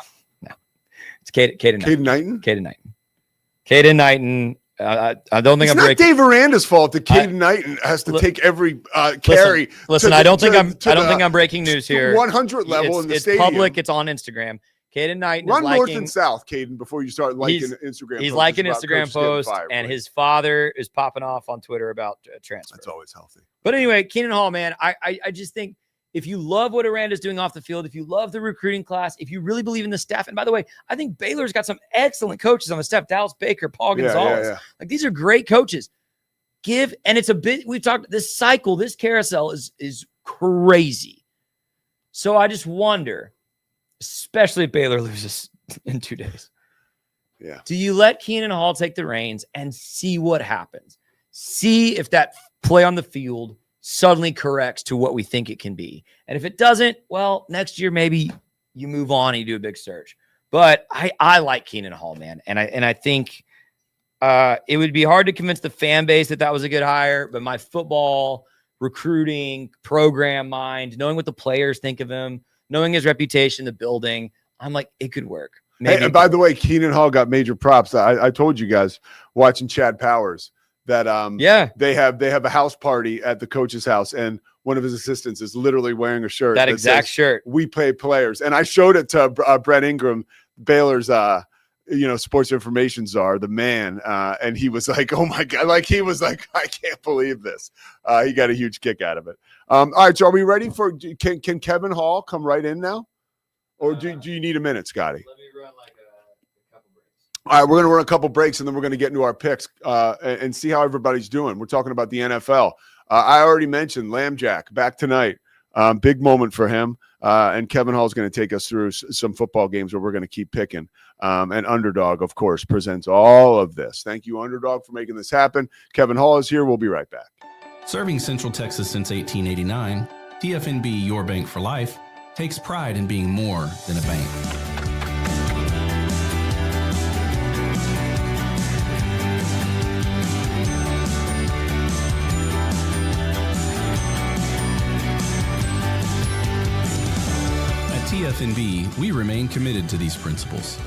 It's Caden Knighton. Caden Knighton. I don't think it's I'm not breaking. Dave Aranda's fault that Caden Knighton has to take every carry. Listen, I don't think I'm breaking news here. 100 level in the stadium. It's public. It's on Instagram. Caden Knighton Run is north liking, and south, Caden, before you start liking Instagram. He's posts liking about Instagram coaches getting posts, fired, and right? his father is popping off on Twitter about transfer. That's always healthy. But anyway, Keenan Hall, man, I just think if you love what Aranda's doing off the field, if you love the recruiting class, if you really believe in the staff, and by the way, I think Baylor's got some excellent coaches on the staff. Dallas Baker, Paul Gonzalez. Like, these are great coaches. And it's a bit, we've talked, this cycle, this carousel is crazy. So I just wonder, especially if Baylor loses in 2 days. Yeah. Do you let Keenan Hall take the reins and see what happens? See if that play on the field suddenly corrects to what we think it can be. And if it doesn't, well, next year maybe you move on and you do a big search. But I like Keenan Hall, man. And I think it would be hard to convince the fan base that was a good hire, but my football recruiting program mind, knowing what the players think of him, knowing his reputation, the building, I'm like, it could work. Hey, and by the way, Keenan Hall got major props. I told you guys watching Chad Powers that they have a house party at the coach's house, and one of his assistants is literally wearing a shirt that exact says, shirt. We pay players, and I showed it to Brett Ingram, Baylor's sports information czar, the man, and he was like, "Oh my god!" Like he was like, "I can't believe this." He got a huge kick out of it. All right, so are we ready for? Can Kevin Hall come right in now, or do you need a minute, Scotty? Let me run like a couple breaks. All right, we're going to run a couple breaks, and then we're going to get into our picks and see how everybody's doing. We're talking about the NFL. I already mentioned Lamar Jackson back tonight. Big moment for him. And Kevin Hall is going to take us through some football games where we're going to keep picking. And Underdog, of course, presents all of this. Thank you, Underdog, for making this happen. Kevin Hall is here. We'll be right back. Serving Central Texas since 1889, TFNB, your bank for life, takes pride in being more than a bank. TFNB, we remain committed to these principles.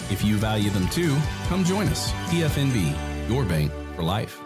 If you value them too, come join us. TFNB, your bank for life.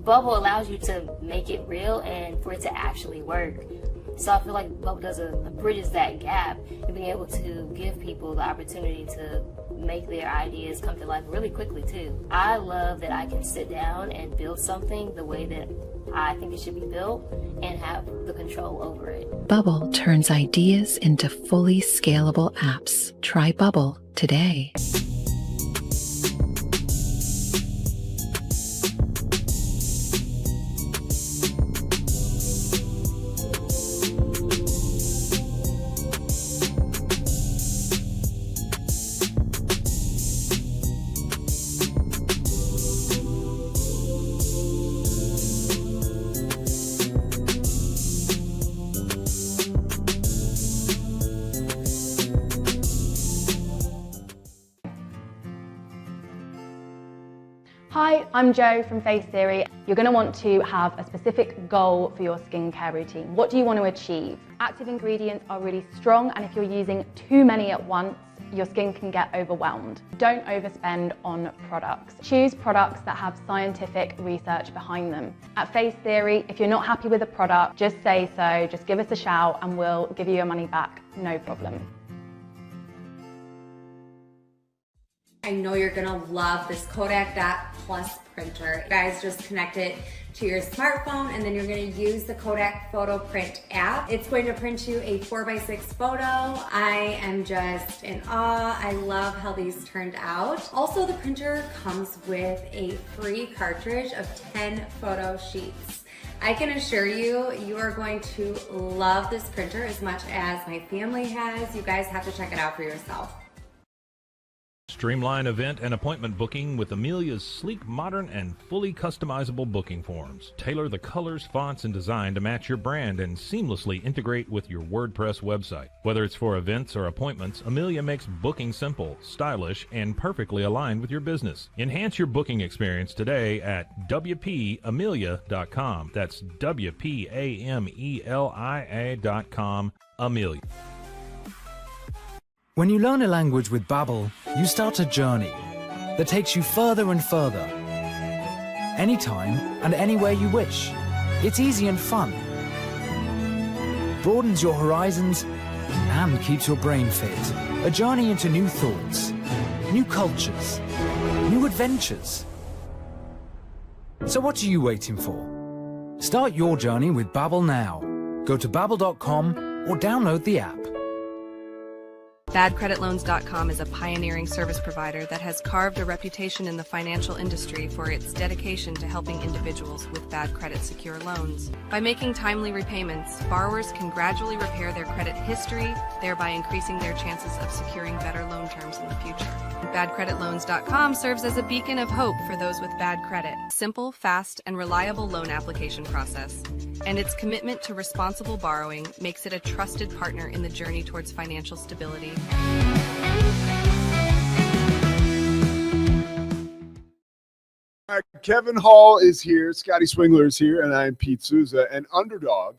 Bubble allows you to make it real and for it to actually work. So I feel like Bubble bridges that gap and being able to give people the opportunity to make their ideas come to life really quickly too. I love that I can sit down and build something the way that I think it should be built and have the control over it. Bubble turns ideas into fully scalable apps. Try Bubble today. Hi, I'm Jo from Face Theory. You're going to want to have a specific goal for your skincare routine. What do you want to achieve? Active ingredients are really strong, and if you're using too many at once, your skin can get overwhelmed. Don't overspend on products. Choose products that have scientific research behind them. At Face Theory, if you're not happy with a product, just say so, just give us a shout and we'll give you your money back, no problem. I know you're gonna love this Kodak Dot Plus printer. You guys just connect it to your smartphone and then you're gonna use the Kodak Photo Print app. It's going to print you a 4x6 photo. I am just in awe. I love how these turned out. Also, the printer comes with a free cartridge of 10 photo sheets. I can assure you, you are going to love this printer as much as my family has. You guys have to check it out for yourself. Streamline event and appointment booking with Amelia's sleek, modern, and fully customizable booking forms. Tailor the colors, fonts, and design to match your brand and seamlessly integrate with your WordPress website. Whether it's for events or appointments, Amelia makes booking simple, stylish, and perfectly aligned with your business. Enhance your booking experience today at WPAmelia.com. That's WPAMELIA.com. Amelia. When you learn a language with Babbel, you start a journey that takes you further and further. Anytime and anywhere you wish. It's easy and fun. Broadens your horizons and keeps your brain fit. A journey into new thoughts, new cultures, new adventures. So what are you waiting for? Start your journey with Babbel now. Go to babbel.com or download the app. BadCreditLoans.com is a pioneering service provider that has carved a reputation in the financial industry for its dedication to helping individuals with bad credit secure loans. By making timely repayments, borrowers can gradually repair their credit history, thereby increasing their chances of securing better loan terms in the future. BadCreditLoans.com serves as a beacon of hope for those with bad credit. Simple, fast, and reliable loan application process. And its commitment to responsible borrowing makes it a trusted partner in the journey towards financial stability. All right, Kevin Hall is here, Scotty Swingler is here, and I'm Pete Sousa. And Underdog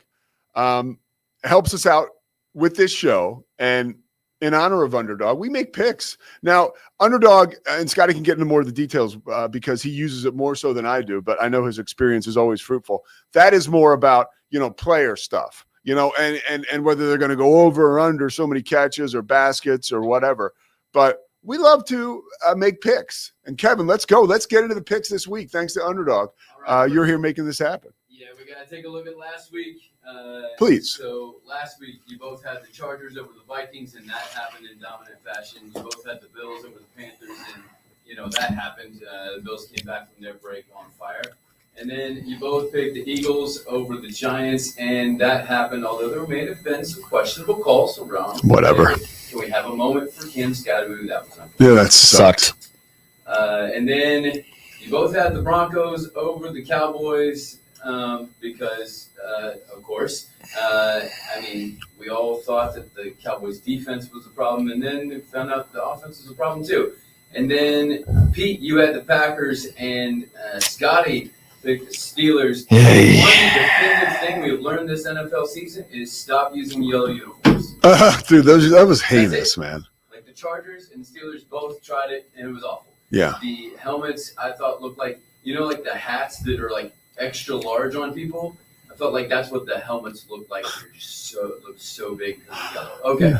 helps us out with this show. And in honor of Underdog, we make picks. Now, Underdog, and Scotty can get into more of the details because he uses it more so than I do, but I know his experience is always fruitful. That is more about, player stuff, and whether they're going to go over or under so many catches or baskets or whatever. But we love to make picks. And Kevin, let's go. Let's get into the picks this week. Thanks to Underdog. Right. You're here making this happen. Yeah, we got to take a look at last week. Please. So last week, you both had the Chargers over the Vikings, and that happened in dominant fashion. You both had the Bills over the Panthers, and, that happened. The Bills came back from their break on fire. And then you both picked the Eagles over the Giants, and that happened, although there may have been some questionable calls around. Whatever. Can we have a moment for Kim Scatteroo? That was unfair. Yeah, that sucked. And then you both had the Broncos over the Cowboys because, of course, we all thought that the Cowboys' defense was a problem, and then we found out the offense was a problem too. And then, Pete, you had the Packers, and Scotty picked the Steelers. Hey. One definitive thing we've learned this NFL season is stop using yellow uniforms. Dude, that was heinous, man. Like the Chargers and the Steelers both tried it, and it was awful. Yeah. The helmets, I thought, looked like, like the hats that are like extra large on people. I felt like that's what the helmets looked like. They're just looked so big because of yellow. Okay.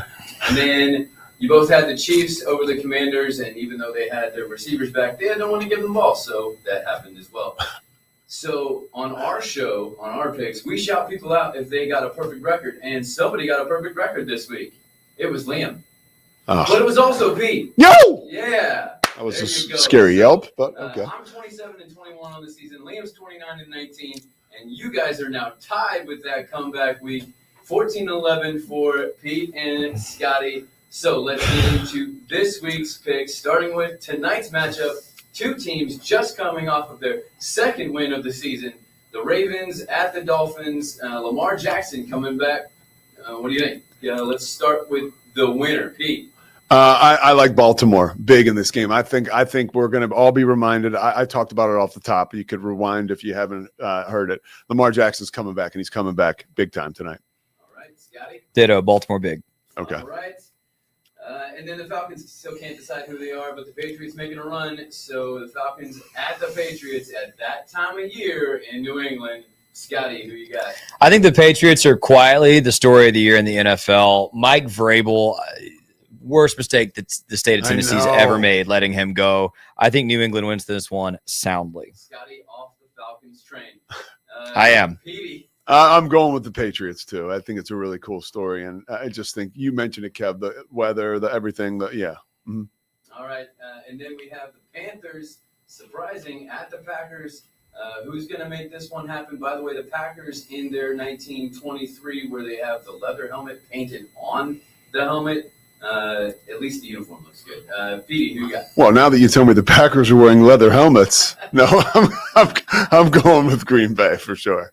And then you both had the Chiefs over the Commanders, and even though they had their receivers back, they didn't want to give them the ball, so that happened as well. So on our show, on our picks, we shout people out if they got a perfect record, and somebody got a perfect record this week. It was Liam. Oh. But it was also Pete. Yo! Yeah. That was a scary yelp, but okay. Uh, I'm 27-21 on the season. Liam's 29-19, and you guys are now tied with that comeback week. 14-11 for Pete and Scotty. So let's get into this week's picks, starting with tonight's matchup. Two teams just coming off of their second win of the season. The Ravens at the Dolphins. Lamar Jackson coming back. What do you think? Let's start with the winner, Pete. I like Baltimore big in this game. I think we're going to all be reminded. I talked about it off the top. You could rewind if you haven't heard it. Lamar Jackson's coming back, and he's coming back big time tonight. All right, Scotty. Ditto, Baltimore big. Okay. All right. And then the Falcons still can't decide who they are, but the Patriots making a run. So the Falcons at the Patriots at that time of year in New England. Scotty, who you got? I think the Patriots are quietly the story of the year in the NFL. Mike Vrabel, worst mistake that the state of Tennessee's ever made, letting him go. I think New England wins this one soundly. Scotty off the Falcons train. I am. Petey. I'm going with the Patriots, too. I think it's a really cool story. And I just think you mentioned it, Kev, the weather, the everything. Yeah. Mm-hmm. All right. And then we have the Panthers surprising at the Packers. Who's going to make this one happen? By the way, the Packers in their 1923, where they have the leather helmet painted on the helmet. At least the uniform looks good. Petey, who you got? Well, now that you tell me the Packers are wearing leather helmets, no, I'm going with Green Bay for sure.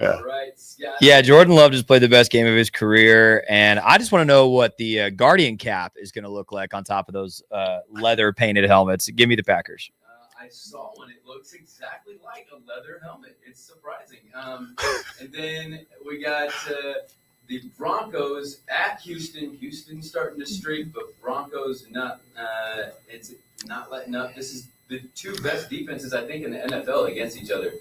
Yeah. All right, Scott. Yeah, Jordan Love just played the best game of his career, and I just want to know what the Guardian cap is going to look like on top of those leather painted helmets. Give me the Packers. I saw one. It looks exactly like a leather helmet. It's surprising. And then we got the Broncos at Houston. Houston starting to streak, but Broncos not. It's not letting up. This is the two best defenses I think in the NFL against each other.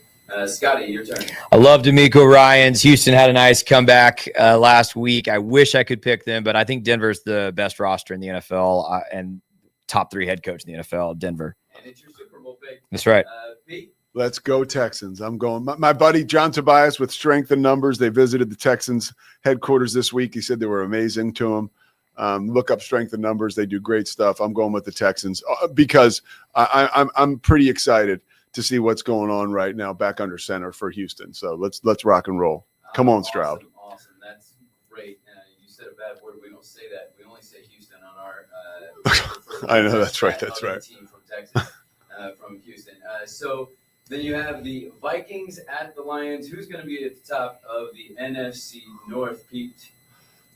Scotty, your turn. I love D'Amico Ryans. Houston had a nice comeback last week. I wish I could pick them, but I think Denver's the best roster in the NFL and top 3 head coach in the NFL, Denver. And it's your Super Bowl pick. That's right. Pete? Let's go Texans. I'm going. My buddy John Tobias with Strength in Numbers. They visited the Texans headquarters this week. He said they were amazing to him. Look up Strength in Numbers. They do great stuff. I'm going with the Texans because I'm pretty excited to see what's going on right now back under center for Houston. So let's rock and roll. Come on, Stroud. Awesome. That's great. You said a bad word. We don't say that. We only say Houston on our I know. That's right. That's right. Team from Texas, from Houston. So then you have the Vikings at the Lions. Who's going to be at the top of the NFC North, Pete?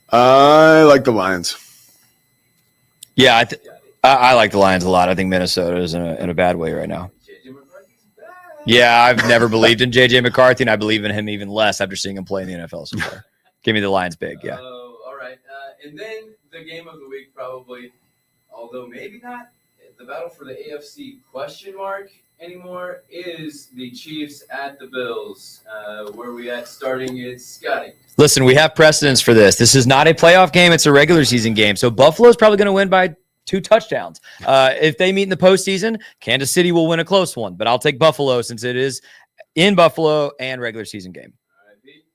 I like the Lions. Yeah, I like the Lions a lot. I think Minnesota is in a bad way right now. Yeah, I've never believed in J.J. McCarthy, and I believe in him even less after seeing him play in the NFL so far. Give me the Lions big, yeah. All right. And then the game of the week probably, although maybe not, the battle for the AFC question mark anymore is the Chiefs at the Bills. Where are we at starting? It's Scotty. Listen, we have precedence for this. This is not a playoff game. It's a regular season game. So Buffalo's probably going to win by 2 touchdowns. If they meet in the postseason, Kansas City will win a close one. But I'll take Buffalo since it is in Buffalo and regular season game.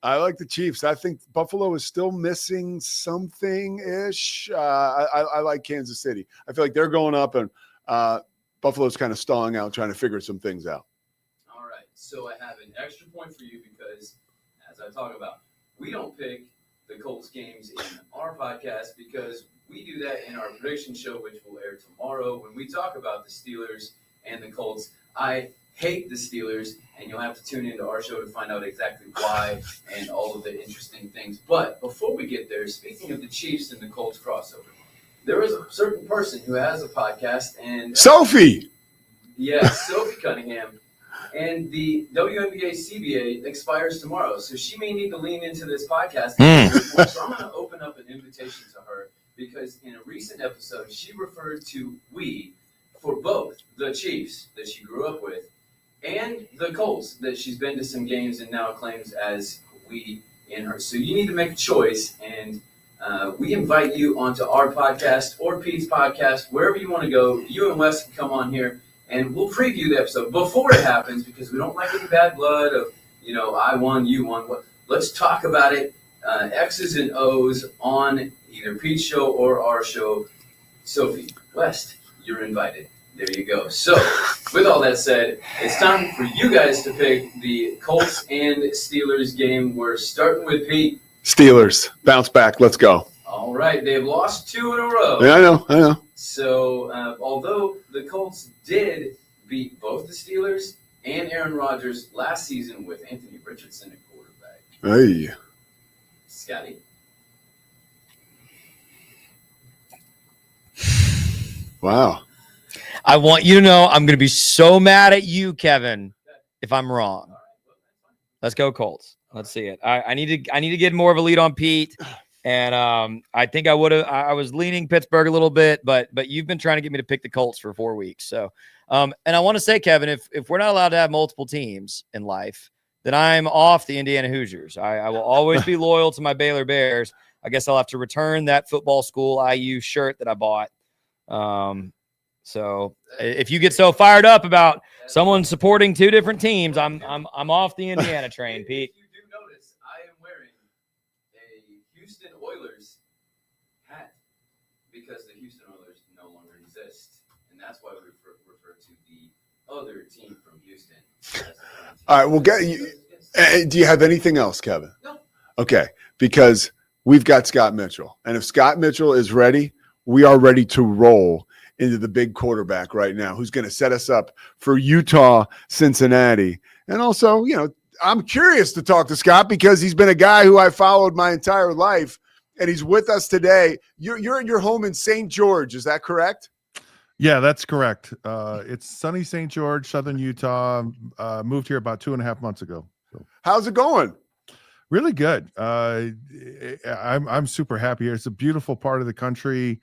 I like the Chiefs. I think Buffalo is still missing something-ish. I like Kansas City. I feel like they're going up, and Buffalo's kind of stalling out, trying to figure some things out. All right. So I have an extra point for you because, as I talk about, we don't pick the Colts games in our podcast because we do that in our prediction show, which will air tomorrow when we talk about the Steelers and the Colts. I hate the Steelers, and you'll have to tune into our show to find out exactly why and all of the interesting things. But before we get there, speaking of the Chiefs and the Colts crossover, there is a certain person who has a podcast, and Sophie. Yes, Sophie Cunningham. And the WNBA CBA expires tomorrow, so she may need to lean into this podcast. So I'm going to open up an invitation to her because in a recent episode, she referred to we for both the Chiefs that she grew up with and the Colts that she's been to some games and now claims as we in her. So you need to make a choice, and we invite you onto our podcast or Pete's podcast, wherever you want to go. You and Wes can come on here, and we'll preview the episode before it happens because we don't like any bad blood of, I won, you won. Let's talk about it, X's and O's on either Pete's show or our show. Sophie, West, you're invited. There you go. So, with all that said, it's time for you guys to pick the Colts and Steelers game. We're starting with Pete. Steelers, bounce back. Let's go. All right. They've lost 2 in a row. Yeah, I know. So, although the Colts did beat both the Steelers and Aaron Rodgers last season with Anthony Richardson at quarterback. Hey. Scotty. Wow. I want you to know I'm going to be so mad at you, Kevin, if I'm wrong. Let's go Colts. Let's see it. I need to get more of a lead on Pete, and I think I would have. I was leaning Pittsburgh a little bit, but you've been trying to get me to pick the Colts for 4 weeks. So, and I want to say, Kevin, if we're not allowed to have multiple teams in life, then I'm off the Indiana Hoosiers. I will always be loyal to my Baylor Bears. I guess I'll have to return that football school IU shirt that I bought. So if you get so fired up about someone supporting 2 different teams, I'm off the Indiana train, Pete. You do notice I am wearing a Houston Oilers hat because the Houston Oilers no longer exist, and that's why we refer to the other team from Houston. All right, we'll get you. Do you have anything else, Kevin? No. Okay, because we've got Scott Mitchell, and if Scott Mitchell is ready, we are ready to roll into the big quarterback right now, who's going to set us up for Utah, Cincinnati. And also, I'm curious to talk to Scott because he's been a guy who I followed my entire life, and he's with us today. You're at your home in St. George. Is that correct? Yeah, that's correct. It's sunny St. George, southern Utah. Moved here about 2.5 months ago. So. How's it going? Really good. I'm super happy here. It's a beautiful part of the country.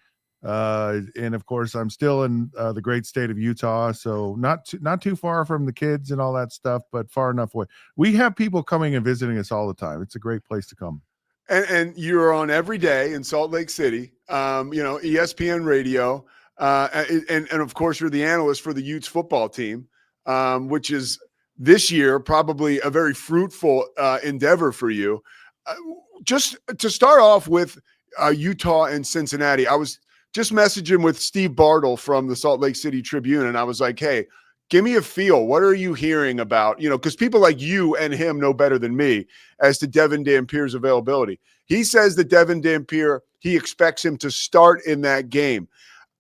And of course, I'm still in the great state of Utah, so not too far from the kids and all that stuff, but far enough away. We have people coming and visiting us all the time. It's a great place to come. And you're on every day in Salt Lake City, ESPN radio, and of course, you're the analyst for the Utes football team, which is this year probably a very fruitful endeavor for you. Just to start off with Utah and Cincinnati, I was just messaging with Steve Bartle from the Salt Lake City Tribune, and I was like, hey, give me a feel. What are you hearing about, because people like you and him know better than me as to Devin Dampier's availability. He says that Devin Dampier, he expects him to start in that game.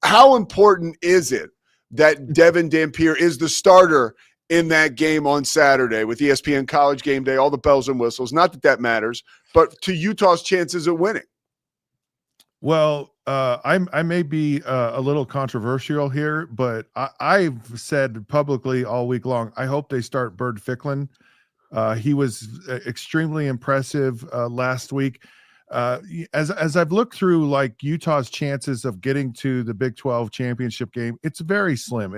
How important is it that Devin Dampier is the starter in that game on Saturday with ESPN College Game Day, all the bells and whistles? Not that matters, but to Utah's chances of winning. Well, I may be a little controversial here, but I've said publicly all week long, I hope they start Bird Ficklin. He was extremely impressive last week. As I've looked through like Utah's chances of getting to the Big 12 championship game, it's very slim.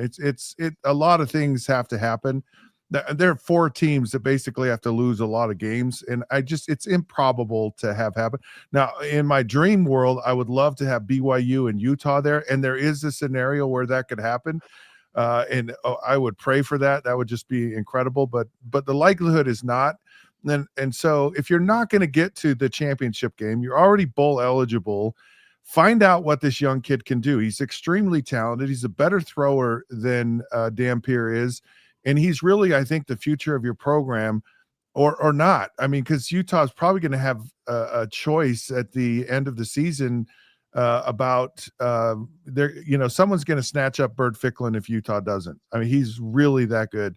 A lot of things have to happen. There are 4 teams that basically have to lose a lot of games, and it's improbable to have happen. Now, in my dream world, I would love to have BYU and Utah there, and there is a scenario where that could happen, and I would pray for that. That would just be incredible, but the likelihood is not. And so if you're not going to get to the championship game, you're already bowl eligible. Find out what this young kid can do. He's extremely talented. He's a better thrower than Dampier is. And he's really, I think, the future of your program, or not. I mean, because Utah's probably going to have a choice at the end of the season about someone's going to snatch up Bird Ficklin if Utah doesn't. I mean, he's really that good.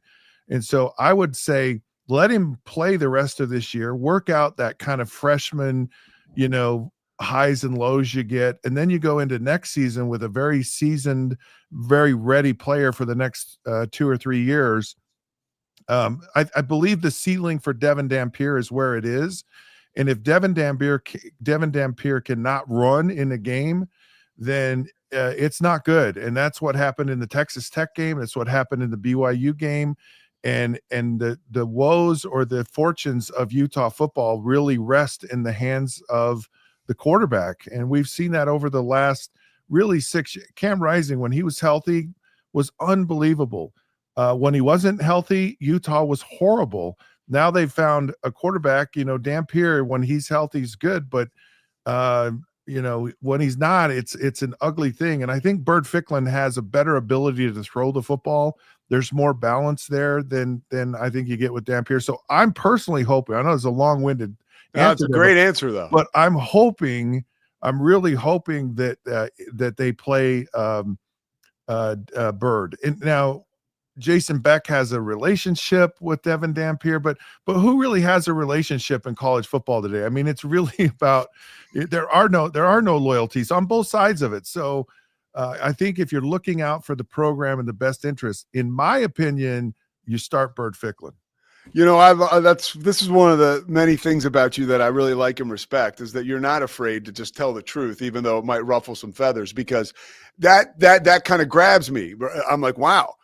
And so I would say let him play the rest of this year, work out that kind of freshman, highs and lows you get, and then you go into next season with a very seasoned, very ready player for the next 2 or 3 years. I believe the ceiling for Devin Dampier is where it is, and if Devin Dampier cannot run in a game, then it's not good. And that's what happened in the Texas Tech game. That's what happened in the BYU game. and the woes or the fortunes of Utah football really rest in the hands of the quarterback. And we've seen that over the last really 6 years. Cam Rising, when he was healthy, was unbelievable. When he wasn't healthy, Utah was horrible. Now they've found a quarterback, Dampier, when he's healthy, he's good, but when he's not, it's an ugly thing. And I think Bird Ficklin has a better ability to throw the football. There's more balance there than I think you get with Dampier. So I'm personally hoping, I know it's a long-winded answer. It's a great answer though. But I'm really hoping that they play Bird. And now Jason Beck has a relationship with Devin Dampier, but who really has a relationship in college football today? I mean, it's really about, there are no loyalties on both sides of it. So I think if you're looking out for the program and the best interest, in my opinion, you start Bird Ficklin. This is one of the many things about you that I really like and respect, is that you're not afraid to just tell the truth, even though it might ruffle some feathers, because that kind of grabs me. I'm like, wow.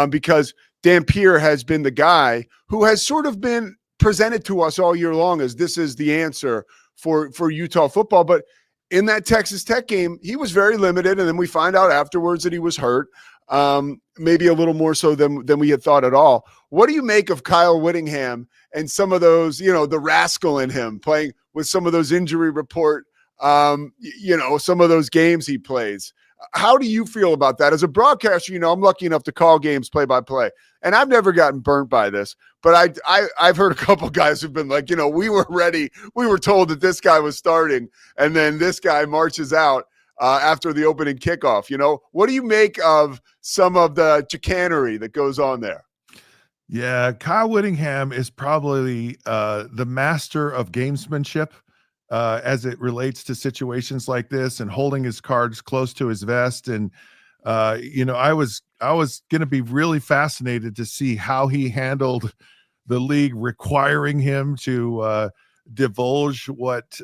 Because Dampier has been the guy who has sort of been presented to us all year long as this is the answer for Utah football. But in that Texas Tech game, he was very limited. And then we find out afterwards that he was hurt, maybe a little more so than we had thought at all. What do you make of Kyle Whittingham and some of those, the rascal in him playing with some of those injury report, some of those games he plays? How do you feel about that? As a broadcaster, I'm lucky enough to call games play-by-play, and I've never gotten burnt by this, but I've heard a couple guys who've been like, we were ready. We were told that this guy was starting, and then this guy marches out after the opening kickoff. What do you make of some of the chicanery that goes on there? Yeah, Kyle Whittingham is probably the master of gamesmanship. As it relates to situations like this, and holding his cards close to his vest. And, I was going to be really fascinated to see how he handled the league requiring him to divulge what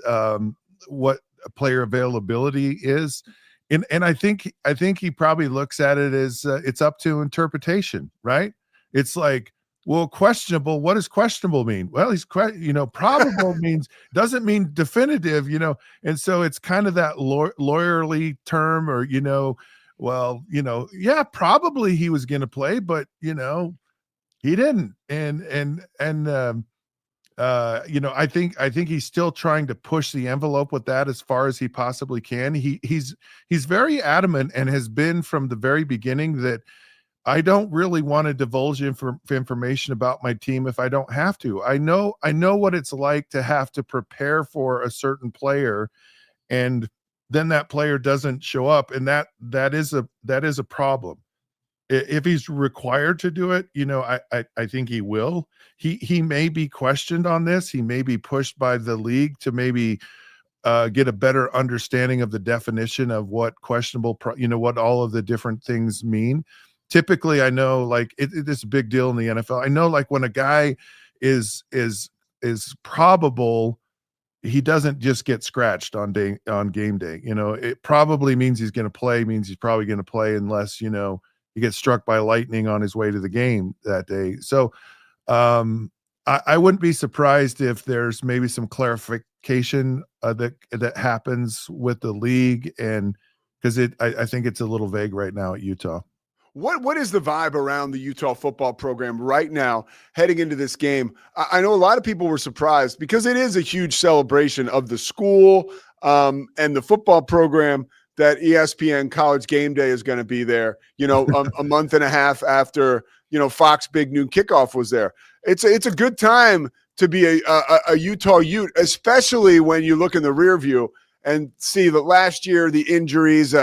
player availability is. And I think he probably looks at it as it's up to interpretation, right? It's like, well, questionable. What does questionable mean? Well, probable means, doesn't mean definitive, and so it's kind of that lawyerly term, or, yeah, probably he was going to play, but, he didn't. I think he's still trying to push the envelope with that as far as he possibly can. He's very adamant, and has been from the very beginning, that I don't really want to divulge information about my team if I don't have to. I know what it's like to have to prepare for a certain player, and then that player doesn't show up, and that is a problem. If he's required to do it, I think he will. He may be questioned on this. He may be pushed by the league to maybe get a better understanding of the definition of what questionable, what all of the different things mean. Typically, I know, like, it's a big deal in the NFL. I know, like, when a guy is probable, he doesn't just get scratched on game day. It probably means he's going to play, means he's probably going to play, unless, he gets struck by lightning on his way to the game that day. So I wouldn't be surprised if there's maybe some clarification that happens with the league, and because I think it's a little vague right now at Utah. What is the vibe around the Utah football program right now heading into this game? I know a lot of people were surprised, because it is a huge celebration of the school and the football program, that ESPN College Game Day is going to be there, a month and a half after, Fox Big Noon Kickoff was there. It's a good time to be a Utah Ute, especially when you look in the rear view and see that last year, the injuries,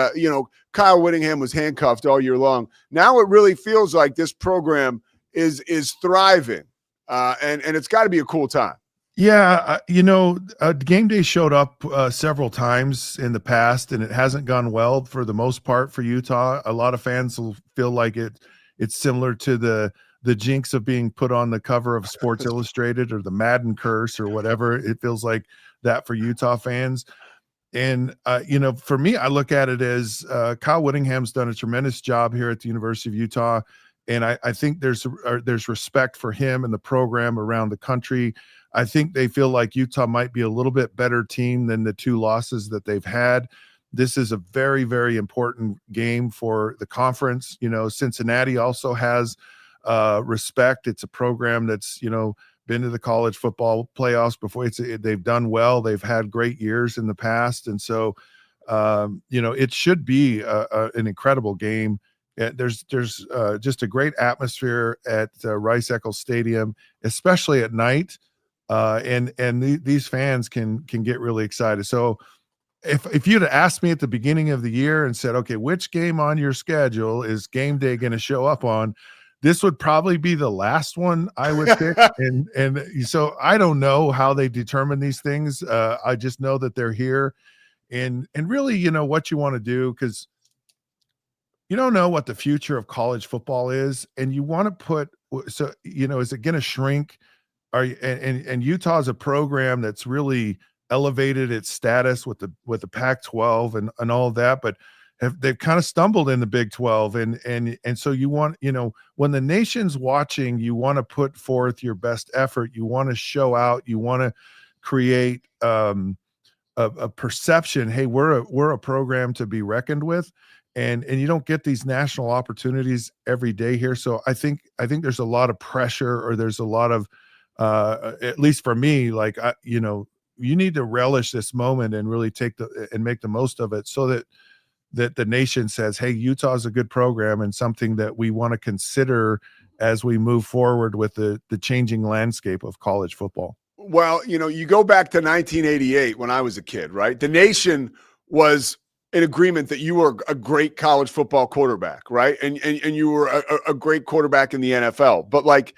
Kyle Whittingham was handcuffed all year long. Now it really feels like this program is thriving, and it's got to be a cool time. Yeah, Game Day showed up several times in the past, and it hasn't gone well for the most part for Utah. A lot of fans will feel like it's similar to the jinx of being put on the cover of Sports Illustrated, or the Madden curse, or whatever. It feels like that for Utah fans. And, for me, I look at it as Kyle Whittingham's done a tremendous job here at the University of Utah. And I think there's respect for him and the program around the country. I think they feel like Utah might be a little bit better team than the 2 losses that they've had. This is a very, very important game for the conference. Cincinnati also has respect. It's a program that's, been to the college football playoffs before. They've done well. They've had great years in the past. And so, it should be an incredible game. There's just a great atmosphere at Rice-Eccles Stadium, especially at night. These fans can get really excited. So if you'd have asked me at the beginning of the year and said, okay, which game on your schedule is game day going to show up on, this would probably be the last one I would pick. and so I don't know how they determine these things. I just know that they're here, and really, what you want to do, because you don't know what the future of college football is, and you want to put, so, is it going to shrink? And Utah is a program that's really elevated its status with the Pac-12 and all of that, but they've kind of stumbled in the Big 12, and so you want, when the nation's watching, you want to put forth your best effort. You want to show out. You want to create a perception. Hey, we're a program to be reckoned with, and you don't get these national opportunities every day here. So I think there's a lot of pressure, or there's a lot of at least for me, like, you need to relish this moment and really make the most of it, so that the nation says, hey, Utah is a good program and something that we want to consider as we move forward with the changing landscape of college football. Well, you go back to 1988 when I was a kid, right? The nation was in agreement that you were a great college football quarterback, right? And you were a great quarterback in the NFL. But like,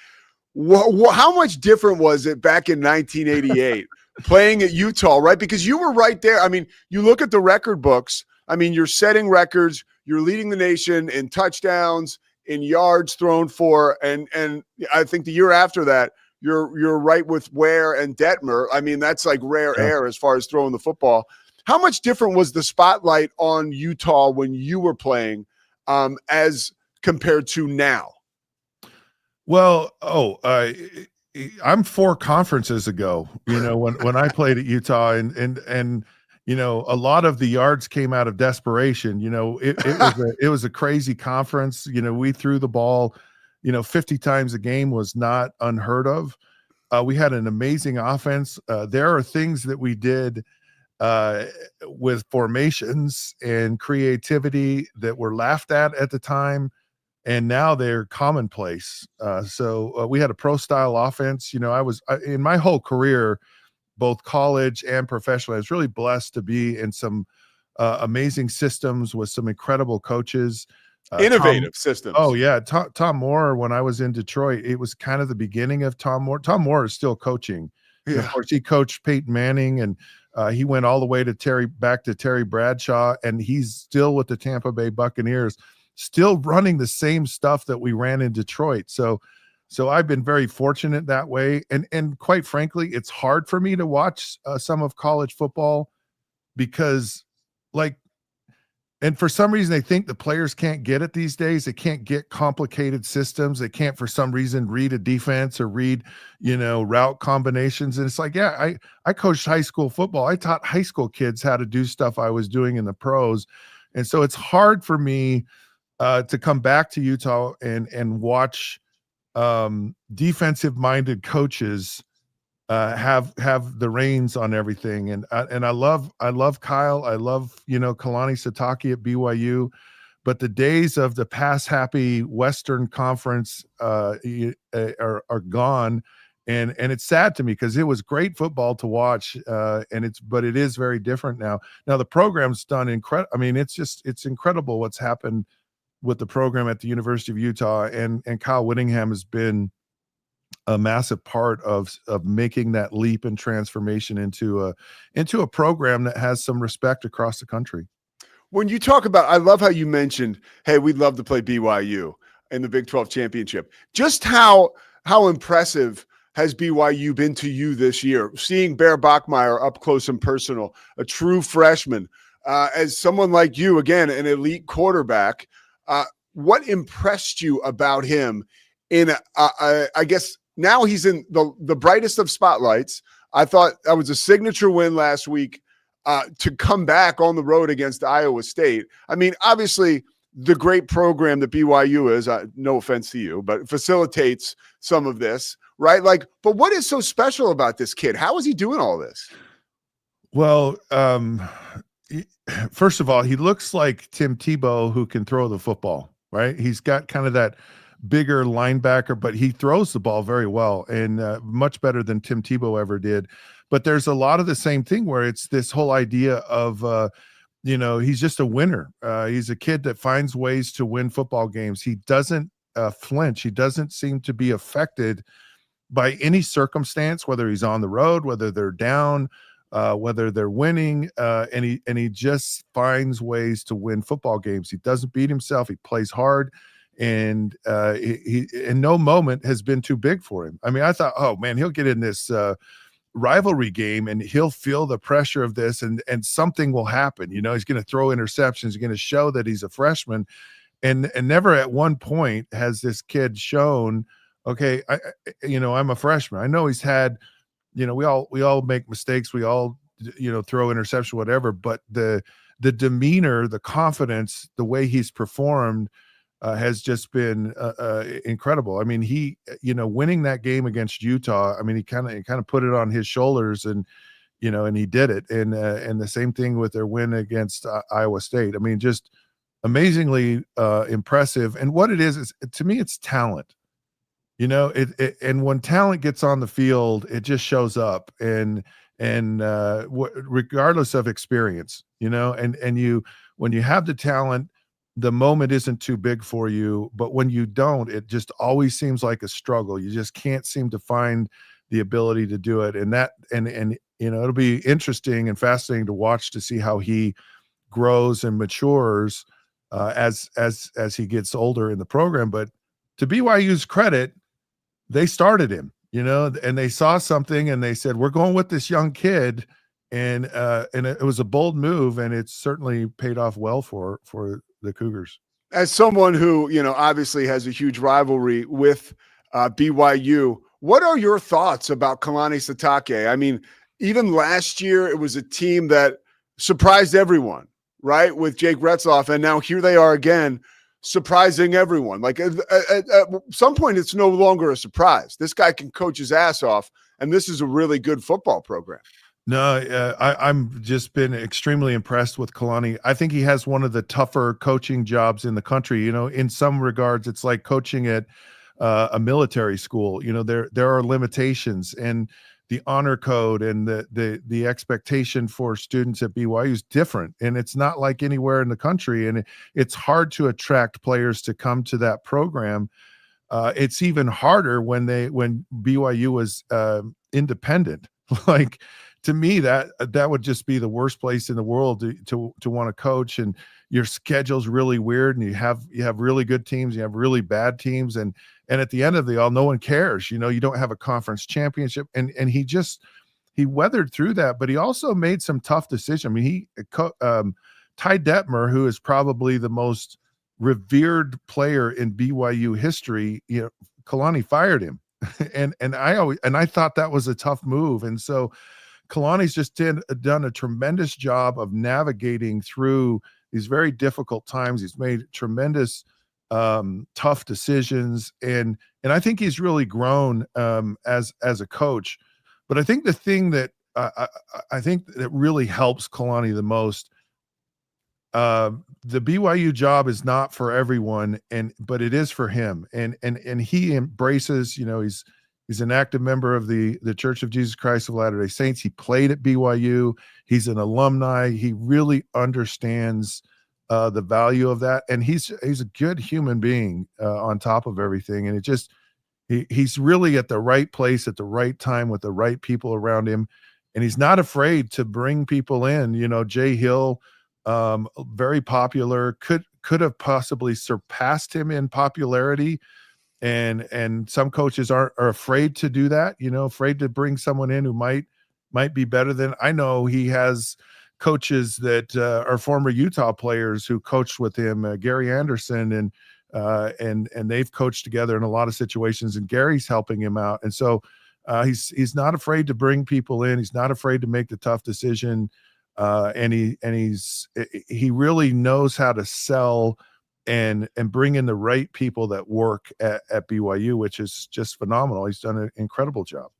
how much different was it back in 1988 playing at Utah, right? Because you were right there. I mean, you look at the record books. I mean, you're setting records. You're leading the nation in touchdowns, in yards thrown for, and I think the year after that, you're right with Ware and Detmer. I mean, that's like rare air as far as throwing the football. How much different was the spotlight on Utah when you were playing as compared to now? Well, I'm 4 conferences ago, when I played at Utah, and a lot of the yards came out of desperation. It was a crazy conference. We threw the ball, 50 times a game was not unheard of. We had an amazing offense. There are things that we did with formations and creativity that were laughed at the time, and now they're commonplace. So we had a pro style offense. I was in my whole career, both college and professional, I was really blessed to be in some amazing systems with some incredible coaches. Innovative systems. Oh yeah. Tom Moore, when I was in Detroit, it was kind of the beginning of Tom Moore. Tom Moore is still coaching. Yeah. Of course, he coached Peyton Manning, and he went all the way to back to Terry Bradshaw, and he's still with the Tampa Bay Buccaneers, still running the same stuff that we ran in Detroit. So I've been very fortunate that way. And quite frankly, it's hard for me to watch some of college football because, and for some reason, they think the players can't get it these days. They can't get complicated systems. They can't, for some reason, read a defense or read, route combinations. And it's like, yeah, I coached high school football. I taught high school kids how to do stuff I was doing in the pros. And so it's hard for me to come back to Utah and watch defensive-minded coaches have the reins on everything, and I love Kyle. I love Kalani Sitake at BYU, but the days of the pass-happy Western Conference are gone, and it's sad to me because it was great football to watch, but it is very different now. Now the program's done incredible. I mean, it's incredible what's happened with the program at the University of Utah, and Kyle Whittingham has been a massive part of making that leap and transformation into a program that has some respect across the country. When you talk about, I love how you mentioned, hey, we'd love to play BYU in the Big 12 championship. Just how impressive has BYU been to you this year? Seeing Bear Bachmeier up close and personal, a true freshman, as someone like you, again, an elite quarterback, what impressed you about him in, I guess now he's in the brightest of spotlights. I thought that was a signature win last week to come back on the road against Iowa State. I mean, obviously the great program that BYU is, no offense to you, but facilitates some of this, right? Like, but what is so special about this kid? How is he doing all this? Well, first of all, he looks like Tim Tebow who can throw the football, right? He's got kind of that bigger linebacker, but he throws the ball very well and much better than Tim Tebow ever did. But there's a lot of the same thing where it's this whole idea of, he's just a winner. He's a kid that finds ways to win football games. He doesn't flinch. He doesn't seem to be affected by any circumstance, whether he's on the road, whether they're down, whether they're winning, and he just finds ways to win football games. He doesn't beat himself. He plays hard, and he in no moment has been too big for him. I mean, I thought, oh man, he'll get in this rivalry game and he'll feel the pressure of this, and something will happen. He's going to throw interceptions. He's going to show that he's a freshman, and never at one point has this kid shown, okay, I'm a freshman. I know he's had. We all make mistakes. We all, throw interception, whatever. But the demeanor, the confidence, the way he's performed has just been incredible. I mean, he, winning that game against Utah. I mean, he kind of put it on his shoulders, and and he did it. And the same thing with their win against Iowa State. I mean, just amazingly impressive. And what it is to me, it's talent. And when talent gets on the field, it just shows up, and regardless of experience, and when you have the talent, the moment isn't too big for you, but when you don't, it just always seems like a struggle. You just can't seem to find the ability to do it. And it'll be interesting and fascinating to watch to see how he grows and matures as he gets older in the program. But to BYU's credit, they started him, and they saw something and they said, we're going with this young kid. And it was a bold move, and it's certainly paid off well for the Cougars. As someone who, obviously has a huge rivalry with BYU, what are your thoughts about Kalani Sitake? I mean, even last year, it was a team that surprised everyone, right? With Jake Retzloff. And now here they are again, surprising everyone. Like at some point, it's no longer a surprise. This guy can coach his ass off, and this is a really good football program. No, I'm just been extremely impressed with Kalani. I think he has one of the tougher coaching jobs in the country. In some regards, it's like coaching at a military school. There are limitations, and the honor code and the expectation for students at BYU is different, and it's not like anywhere in the country. And it's hard to attract players to come to that program. It's even harder when BYU was independent. Like, to me, that would just be the worst place in the world to want to coach. And your schedule's really weird, and you have really good teams, you have really bad teams, and at the end of the all, no one cares. You don't have a conference championship, and he weathered through that, but he also made some tough decisions. I mean, Ty Detmer, who is probably the most revered player in BYU history, Kalani fired him, and I thought that was a tough move, and so Kalani's just done a tremendous job of navigating through these very difficult times. He's made tremendous tough decisions, and I think he's really grown as a coach. But I think the thing that I think that really helps Kalani the most, the BYU job is not for everyone, but it is for him, and he embraces. He's an active member of the Church of Jesus Christ of Latter-day Saints. He played at BYU. He's an alumni. He really understands the value of that, and he's a good human being on top of everything. And he's really at the right place at the right time with the right people around him, and he's not afraid to bring people in. Jay Hill, very popular, could have possibly surpassed him in popularity. And some coaches are afraid to do that, afraid to bring someone in who might be better than. I know he has coaches that are former Utah players who coached with him, Gary Anderson and and they've coached together in a lot of situations, and Gary's helping him out. And so he's not afraid to bring people in. He's not afraid to make the tough decision. And he really knows how to sell and bring in the right people that work at BYU, which is just phenomenal. He's done an incredible job.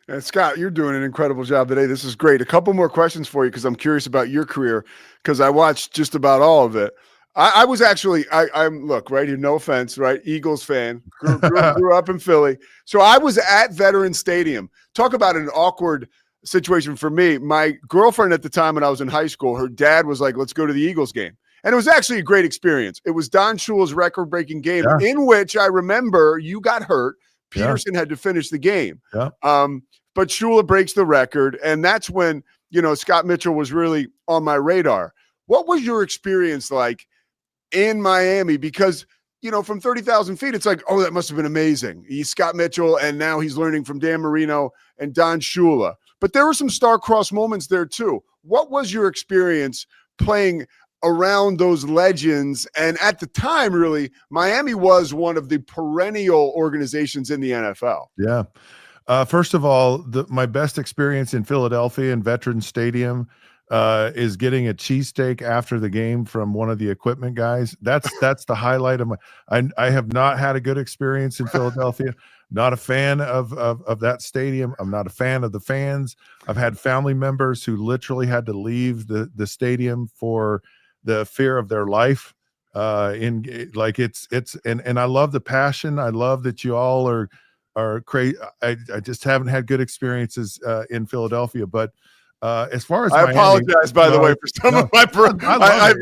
And Scott, you're doing an incredible job today. This is great. A couple more questions for you because I'm curious about your career because I watched just about all of it. I was actually, I'm look right here, no offense, right? Eagles fan, grew up in Philly. So I was at Veterans Stadium. Talk about an awkward situation for me. My girlfriend at the time when I was in high school, her dad was like, let's go to the Eagles game. And it was actually a great experience. It was Don Shula's record-breaking game in which I remember you got hurt. Peterson had to finish the game. But Shula breaks the record. And that's when, Scott Mitchell was really on my radar. What was your experience like in Miami? Because, from 30,000 feet, it's like, oh, that must have been amazing. He's Scott Mitchell, and now he's learning from Dan Marino and Don Shula. But there were some star-crossed moments there, too. What was your experience playing around those legends? And at the time, really, Miami was one of the perennial organizations in the NFL. Yeah. First of all, my best experience in Philadelphia in Veterans Stadium is getting a cheesesteak after the game from one of the equipment guys. That's the highlight of I have not had a good experience in Philadelphia. Not a fan of that stadium. I'm not a fan of the fans. I've had family members who literally had to leave the stadium for the fear of their life. And I love the passion. I love that you all are crazy. I just haven't had good experiences in Philadelphia, but as far as I Miami, apologize, by the way, for some of my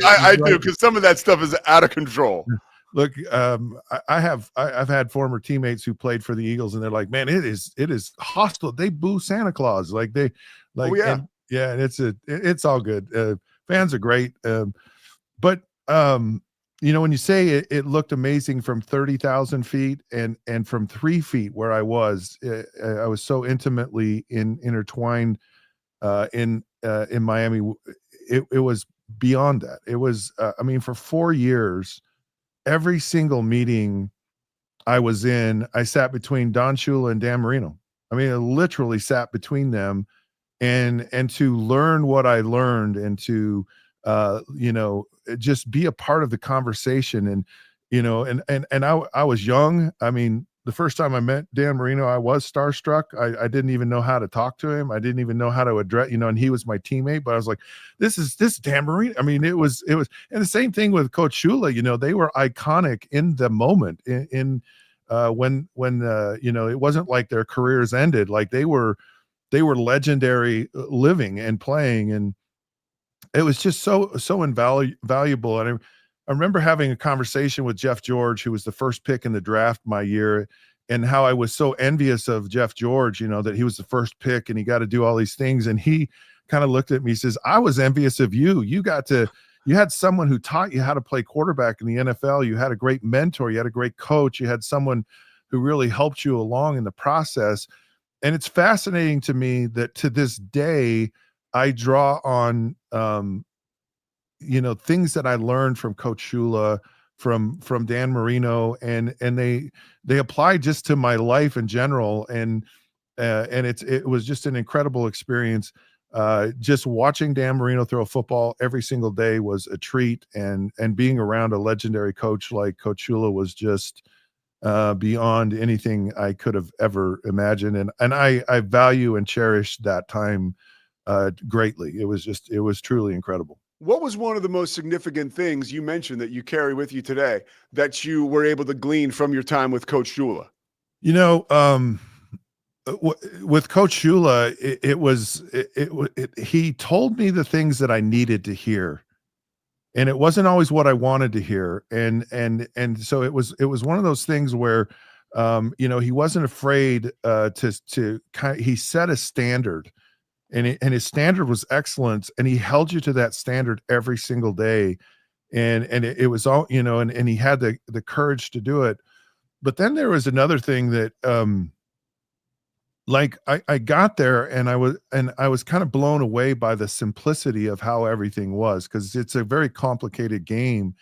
I do, because some of that stuff is out of control. Look, I've had former teammates who played for the Eagles, and they're like, man, it is hostile. They boo Santa Claus, and it's all good. Fans are great, but when you say it looked amazing from 30,000 feet and from 3 feet where I was so intimately intertwined in Miami. It was beyond that. It was, for 4 years, every single meeting I was in, I sat between Don Shula and Dan Marino. I literally sat between them, and to learn what I learned, and to just be a part of the conversation. And I was young. The first time I met Dan Marino, I was starstruck. I didn't even know how to talk to him. I didn't even know how to address, and he was my teammate, but I was like, this is Dan Marino. It was, and the same thing with Coach Shula. They were iconic in the moment when it wasn't like their careers ended. Like they were legendary living and playing. And it was just so invaluable. And I remember having a conversation with Jeff George, who was the first pick in the draft my year, and how I was so envious of Jeff George, that he was the first pick and he got to do all these things. And he kind of looked at me, he says, I was envious of you. You had someone who taught you how to play quarterback in the NFL. You had a great mentor. You had a great coach. You had someone who really helped you along in the process. And it's fascinating to me that to this day, I draw on, things that I learned from Coach Shula, from Dan Marino, and they apply just to my life in general. And it was just an incredible experience. Just watching Dan Marino throw a football every single day was a treat, and being around a legendary coach like Coach Shula was just beyond anything I could have ever imagined. And I value and cherish that time greatly. It was truly incredible. What was one of the most significant things you mentioned that you carry with you today that you were able to glean from your time with Coach Shula? With Coach Shula, he told me the things that I needed to hear, and it wasn't always what I wanted to hear. And so it was one of those things where, he wasn't afraid he set a standard. And his standard was excellence, and he held you to that standard every single day. And it was all, and he had the courage to do it. But then there was another thing that, I got there and I was kind of blown away by the simplicity of how everything was, because it's a very complicated game.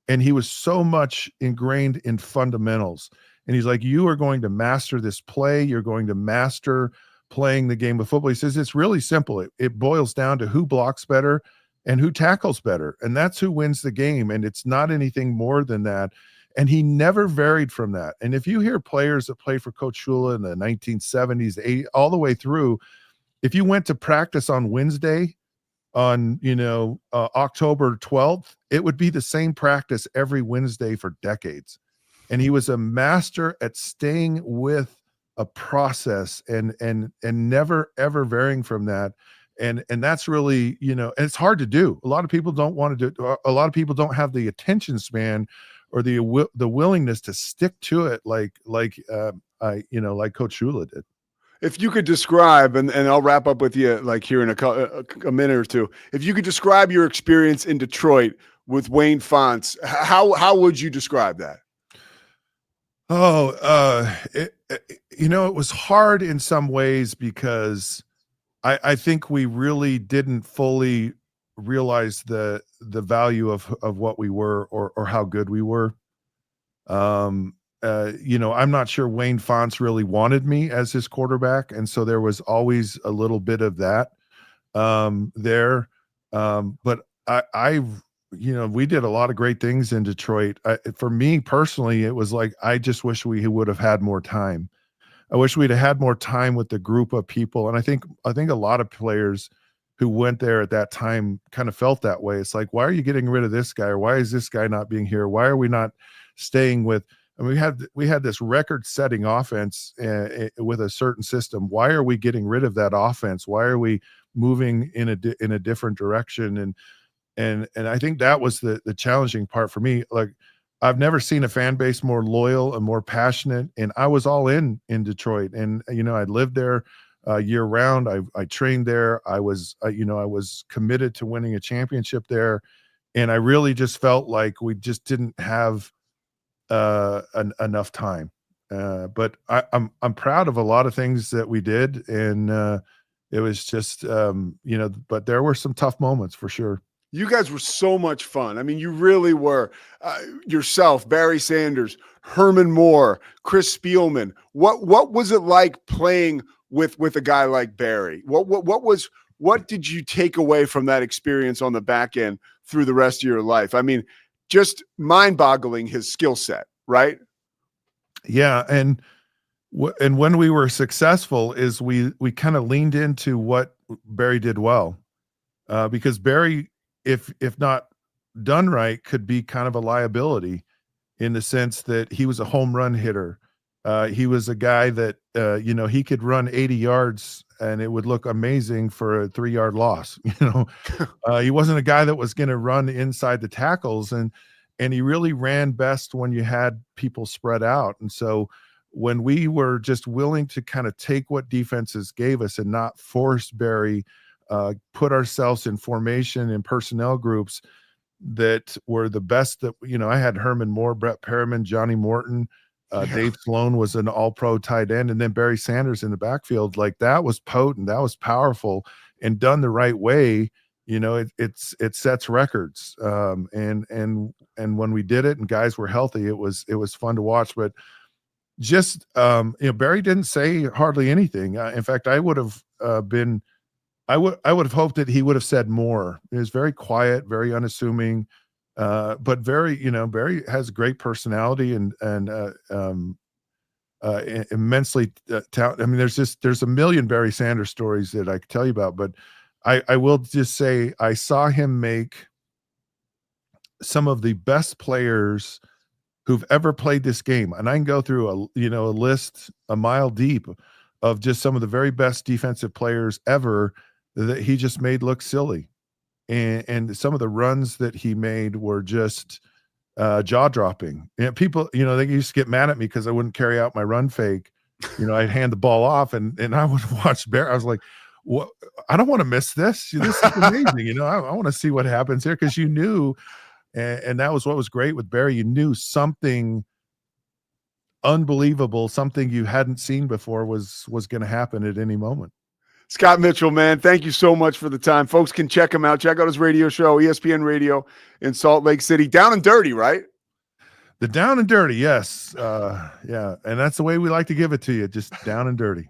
and he was so much ingrained in fundamentals. And he's like, you are going to master this play. You're going to master playing the game of football. He says it's really simple. It boils down to who blocks better and who tackles better. And that's who wins the game. And it's not anything more than that. And he never varied from that. And if you hear players that played for Coach Shula in the 1970s, 80s, all the way through, if you went to practice on Wednesday on, October 12th, it would be the same practice every Wednesday for decades. And he was a master at staying with a process and never ever varying from that. And that's really, and it's hard to do. A lot of people don't want to do it. A lot of people don't have the attention span or the willingness to stick to it like Coach Shula did. If you could describe, and I'll wrap up with you like here in a minute or two. If you could describe your experience in Detroit with Wayne Fontes, how would you describe that? It was hard in some ways because I think we really didn't fully realize the value of what we were or how good we were. I'm not sure Wayne Fontes really wanted me as his quarterback. And so there was always a little bit of that there. But we did a lot of great things in Detroit. For me personally, it was like, I just wish we would have had more time. I wish we'd have had more time with the group of people. And I think a lot of players who went there at that time kind of felt that way. It's like, why are you getting rid of this guy? Or why is this guy not being here? Why are we not staying with, I mean, we had this record-setting offense with a certain system. Why are we getting rid of that offense? Why are we moving in a different direction? And I think that was the challenging part for me. Like, I've never seen a fan base more loyal and more passionate. And I was all in Detroit, and I lived there year round. I trained there. I was committed to winning a championship there, and I really just felt like we just didn't have enough time. But I'm proud of a lot of things that we did, and it was just but there were some tough moments for sure. You guys were so much fun. I mean, you really were. Yourself, Barry Sanders, Herman Moore, Chris Spielman. What was it like playing with a guy like Barry? What did you take away from that experience on the back end through the rest of your life? I mean, just mind-boggling his skill set, right? Yeah, and when we were successful, is we kind of leaned into what Barry did well, because Barry, if not done right, could be kind of a liability in the sense that he was a home run hitter. He was a guy that, he could run 80 yards and it would look amazing for a 3-yard loss. He wasn't a guy that was going to run inside the tackles, and he really ran best when you had people spread out. And so when we were just willing to kind of take what defenses gave us and not force Barry, put ourselves in formation and personnel groups that were the best that, I had Herman Moore, Brett Perriman, Johnny Morton, Dave Sloan was an all-pro tight end, and then Barry Sanders in the backfield. Like, that was potent, that was powerful, and done the right way, it sets records. And when we did it and guys were healthy, it was fun to watch. But just, Barry didn't say hardly anything. In fact, I would have I would have hoped that he would have said more. He was very quiet, very unassuming, but very, Barry has great personality and immensely talented. I mean, there's a million Barry Sanders stories that I could tell you about, but I will just say I saw him make some of the best players who've ever played this game, and I can go through a list a mile deep of just some of the very best defensive players ever that he just made look silly. And some of the runs that he made were just jaw-dropping. And people, they used to get mad at me because I wouldn't carry out my run fake. I'd hand the ball off and I would watch Barry. I was like, "What? I don't want to miss this. This is amazing." I want to see what happens here, because you knew, and that was what was great with Barry. You knew something unbelievable, something you hadn't seen before was going to happen at any moment. Scott Mitchell, man, thank you so much for the time. Folks can check him out. Check out his radio show, ESPN Radio in Salt Lake City. Down and Dirty, right? The Down and Dirty, yes. Yeah, and that's the way we like to give it to you, just down and dirty.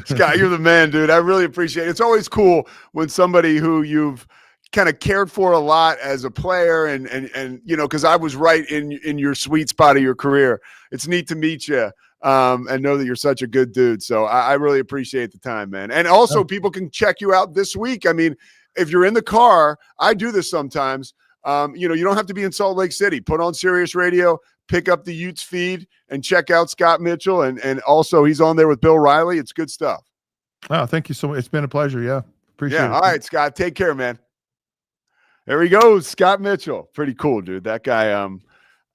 Scott, you're the man, dude. I really appreciate it. It's always cool when somebody who you've kind of cared for a lot as a player and you know, because I was right in your sweet spot of your career. It's neat to meet you and know that you're such a good dude. So I really appreciate the time, man. And also people can check you out this week. I mean, if you're in the car, I do this sometimes. You know, you don't have to be in Salt Lake City. Put on Sirius Radio, pick up the Utes feed, and check out Scott Mitchell. And also he's on there with Bill Riley. It's good stuff. Oh, thank you so much. It's been a pleasure. Yeah. Appreciate it. All right, Scott. Take care, man. There he goes, Scott Mitchell. Pretty cool, dude. That guy,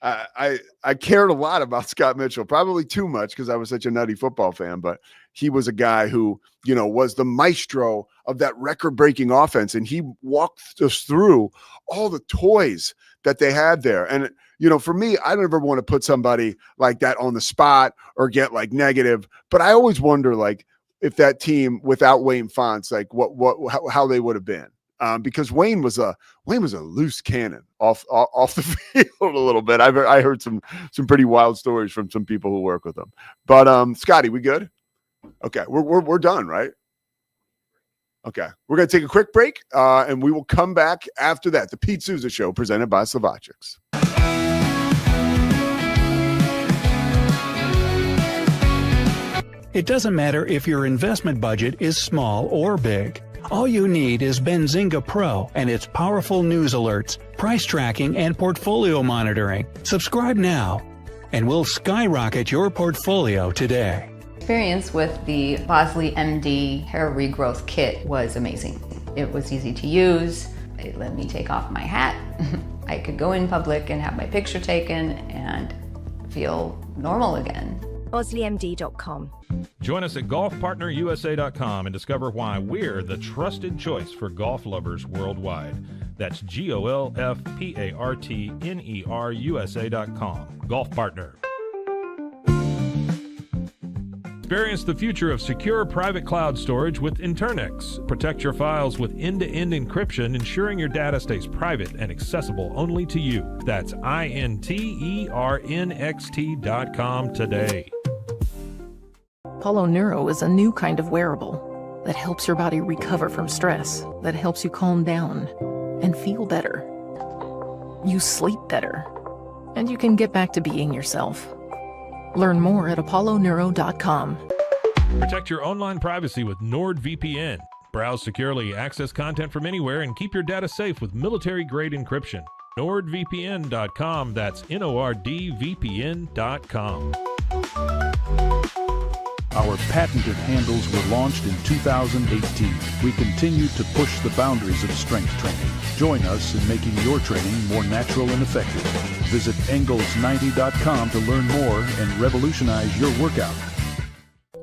I cared a lot about Scott Mitchell, probably too much because I was such a nutty football fan, but he was a guy who, you know, was the maestro of that record-breaking offense, and he walked us through all the toys that they had there. And, you know, for me, I never want to put somebody like that on the spot or get like negative, but I always wonder, like, if that team without Wayne Fonts, like how they would have been. Because Wayne was a loose cannon off the field a little bit. I heard some pretty wild stories from some people who work with him. But Scotty, we good? Okay, we're done, right? Okay, we're gonna take a quick break, and we will come back after that. The Pete Sousa Show, presented by Slovacics. It doesn't matter if your investment budget is small or big. All you need is Benzinga Pro and its powerful news alerts, price tracking, and portfolio monitoring. Subscribe now, and we'll skyrocket your portfolio today. Experience with the Bosley MD hair regrowth kit was amazing. It was easy to use. It let me take off my hat. I could go in public and have my picture taken and feel normal again. BosleyMD.com. Join us at golfpartnerusa.com and discover why we're the trusted choice for golf lovers worldwide. That's GOLFPARTNERUSA.com. Golf Partner. Experience the future of secure private cloud storage with Internix. Protect your files with end-to-end encryption, ensuring your data stays private and accessible only to you. That's INTERNXT.com today. Apollo Neuro is a new kind of wearable that helps your body recover from stress, that helps you calm down and feel better. You sleep better, and you can get back to being yourself. Learn more at apolloneuro.com. Protect your online privacy with NordVPN. Browse securely, access content from anywhere, and keep your data safe with military-grade encryption. NordVPN.com. That's NORDVPN.com. Our patented handles were launched in 2018. We continue to push the boundaries of strength training. Join us in making your training more natural and effective. Visit Engels90.com to learn more and revolutionize your workout.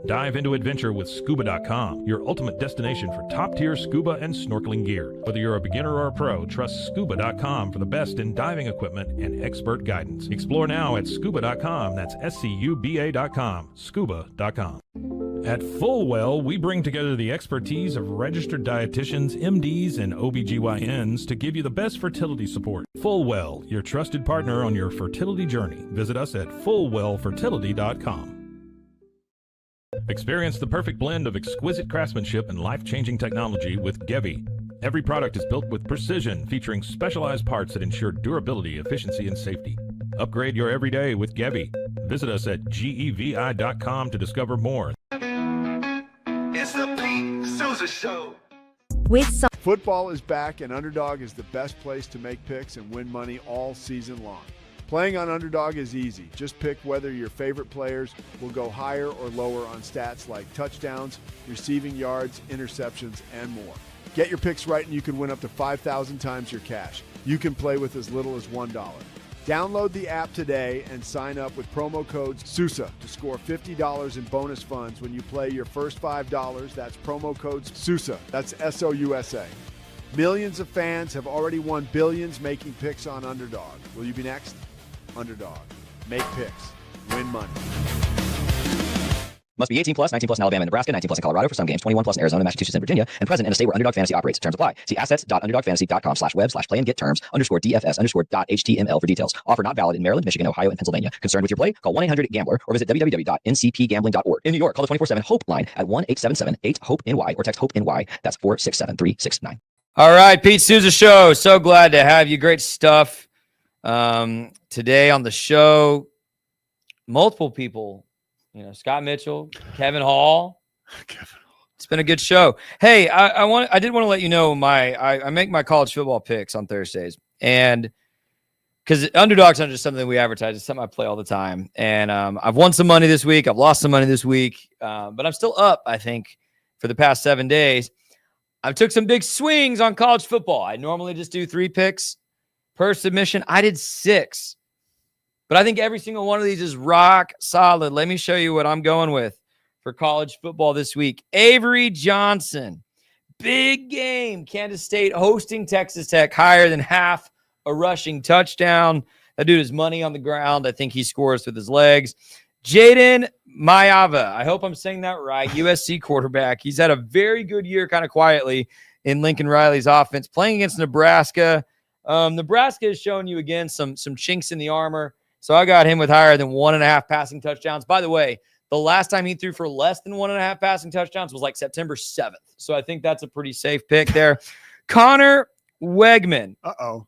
Dive into adventure with Scuba.com, your ultimate destination for top-tier scuba and snorkeling gear. Whether you're a beginner or a pro, trust Scuba.com for the best in diving equipment and expert guidance. Explore now at Scuba.com. That's SCUBA.com. Scuba.com. At Fullwell, we bring together the expertise of registered dietitians, MDs, and OBGYNs to give you the best fertility support. Fullwell, your trusted partner on your fertility journey. Visit us at FullwellFertility.com. Experience the perfect blend of exquisite craftsmanship and life-changing technology with Gevi. Every product is built with precision, featuring specialized parts that ensure durability, efficiency, and safety. Upgrade your everyday with Gevi. Visit us at GEVI.com to discover more. It's the Pete Sousa Show. Football is back, and Underdog is the best place to make picks and win money all season long. Playing on Underdog is easy. Just pick whether your favorite players will go higher or lower on stats like touchdowns, receiving yards, interceptions, and more. Get your picks right and you can win up to 5,000 times your cash. You can play with as little as $1. Download the app today and sign up with promo code SOUSA to score $50 in bonus funds when you play your first $5. That's promo code SOUSA. That's SOUSA. Millions of fans have already won billions making picks on Underdog. Will you be next? Underdog. Make picks. Win money. Must be 18 plus, 19 plus in Alabama and Nebraska, 19 plus in Colorado for some games, 21 plus in Arizona, Massachusetts, and Virginia, and present in a state where Underdog Fantasy operates. Terms apply. See assets.underdogfantasy.com/web/play and get terms _DFS_.html for details. Offer not valid in Maryland, Michigan, Ohio, and Pennsylvania. Concerned with your play? Call 1-800-GAMBLER or visit www.ncpgambling.org. In New York, call the 24/7 HOPE line at 1-877-8-HOPE-NY or text HOPE-NY. That's 467-369. All right, Pete Sousa Show. So glad to have you. Great stuff. Today on the show, multiple people. Scott Mitchell, Kevin Hall. It's been a good show. Hey, I did want to let you know I make my college football picks on Thursdays, and because Underdog's not just something we advertise, it's something I play all the time. And I've won some money this week. I've lost some money this week, but I'm still up. I think for the past 7 days, I took some big swings on college football. I normally just do 3 picks per submission. I did 6. But I think every single one of these is rock solid. Let me show you what I'm going with for college football this week. Avery Johnson, big game. Kansas State hosting Texas Tech, higher than half a rushing touchdown. That dude is money on the ground. I think he scores with his legs. Jaden Mayava, I hope I'm saying that right, USC quarterback. He's had a very good year kind of quietly in Lincoln Riley's offense, playing against Nebraska. Nebraska has shown you, again, some chinks in the armor. So I got him with higher than 1.5 passing touchdowns. By the way, the last time he threw for less than 1.5 passing touchdowns was like September 7th. So I think that's a pretty safe pick there. Connor Wegman.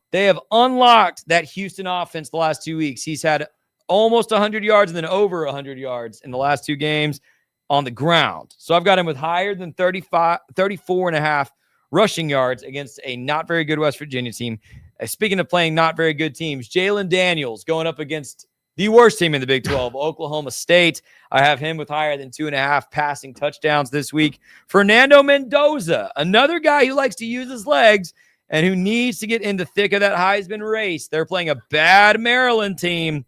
They have unlocked that Houston offense the last 2 weeks. He's had almost 100 yards and then over 100 yards in the last 2 games on the ground. So I've got him with higher than 34.5 rushing yards against a not very good West Virginia team. Speaking of playing not very good teams, Jalen Daniels going up against the worst team in the Big 12, Oklahoma State. I have him with higher than 2.5 passing touchdowns this week. Fernando Mendoza, another guy who likes to use his legs and who needs to get in the thick of that Heisman race. They're playing a bad Maryland team,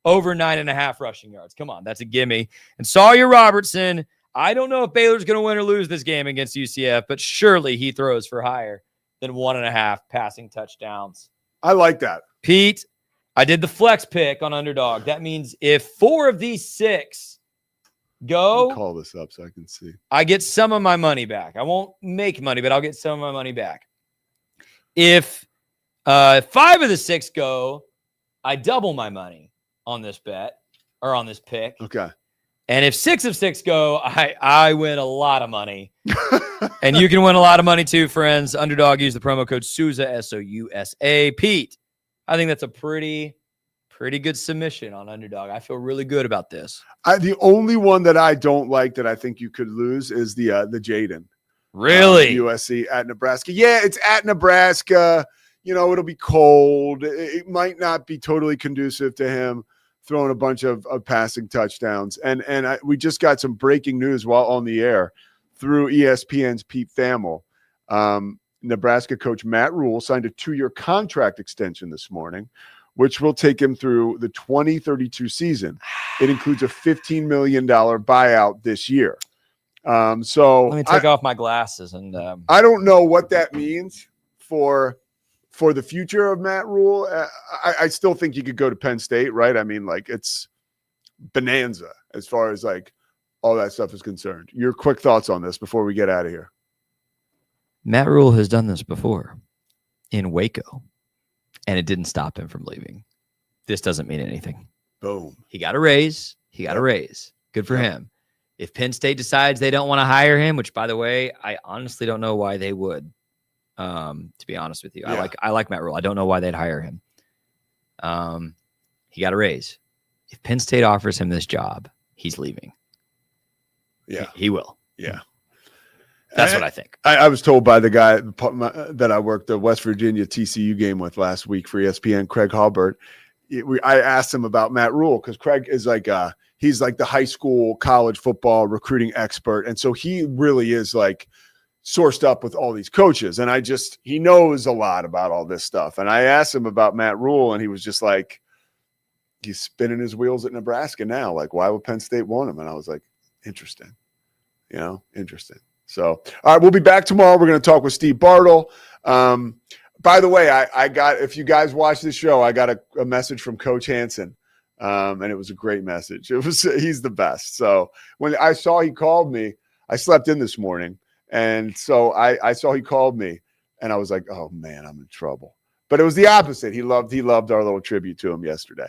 over 9.5 rushing yards. Come on, that's a gimme. And Sawyer Robertson, I don't know if Baylor's going to win or lose this game against UCF, but surely he throws for higher than 1.5 passing touchdowns. I like that. Pete, I did the flex pick on Underdog. That means if 4 of these 6 go, call this up so I can see. I get some of my money back. I won't make money, but I'll get some of my money back. If 5 of the 6 go, I double my money on this bet or on this pick. Okay. And if 6 of 6 go, I win a lot of money. And you can win a lot of money too, friends. Underdog, use the promo code Sousa, SOUSA. Pete, I think that's a pretty good submission on Underdog. I feel really good about this. The only one that I don't like that I think you could lose is the Jaden. Really? USC at Nebraska. Yeah, it's at Nebraska. It'll be cold. It might not be totally conducive to him throwing a bunch of passing touchdowns. And we just got some breaking news while on the air through ESPN's Pete Thamel. Nebraska coach Matt Rule signed a 2-year contract extension this morning, which will take him through the 2032 season. It includes a $15 million buyout this year. So let me take off my glasses. And I don't know what that means for the future of Matt Rule. I still think he could go to Penn State, right? I mean, it's bonanza as far as all that stuff is concerned. Your quick thoughts on this before we get out of here. Matt Rule has done this before in Waco, and it didn't stop him from leaving. This doesn't mean anything. Boom. He got a raise. Good for him. If Penn State decides they don't want to hire him, which, by the way, I honestly don't know why they would. To be honest with you, yeah. I like Matt Rule. I don't know why they'd hire him. He got a raise. If Penn State offers him this job, he's leaving. Yeah, he will. Yeah, that's what I think. I was told by the guy that I worked the West Virginia TCU game with last week for ESPN, Craig Halbert. I asked him about Matt Rule because Craig is he's like the high school, college football recruiting expert, and so he really is sourced up with all these coaches. And he knows a lot about all this stuff. And I asked him about Matt Rule, and he was just he's spinning his wheels at Nebraska now. Why would Penn State want him? And I was like, interesting. Interesting. So, all right, we'll be back tomorrow. We're going to talk with Steve Bartle. By the way, I got, if you guys watch this show, I got a message from Coach Hansen And it was a great message. He's the best. So when I saw he called me, I slept in this morning. And so I saw he called me and I was like, oh man, I'm in trouble. But it was the opposite. He loved our little tribute to him yesterday.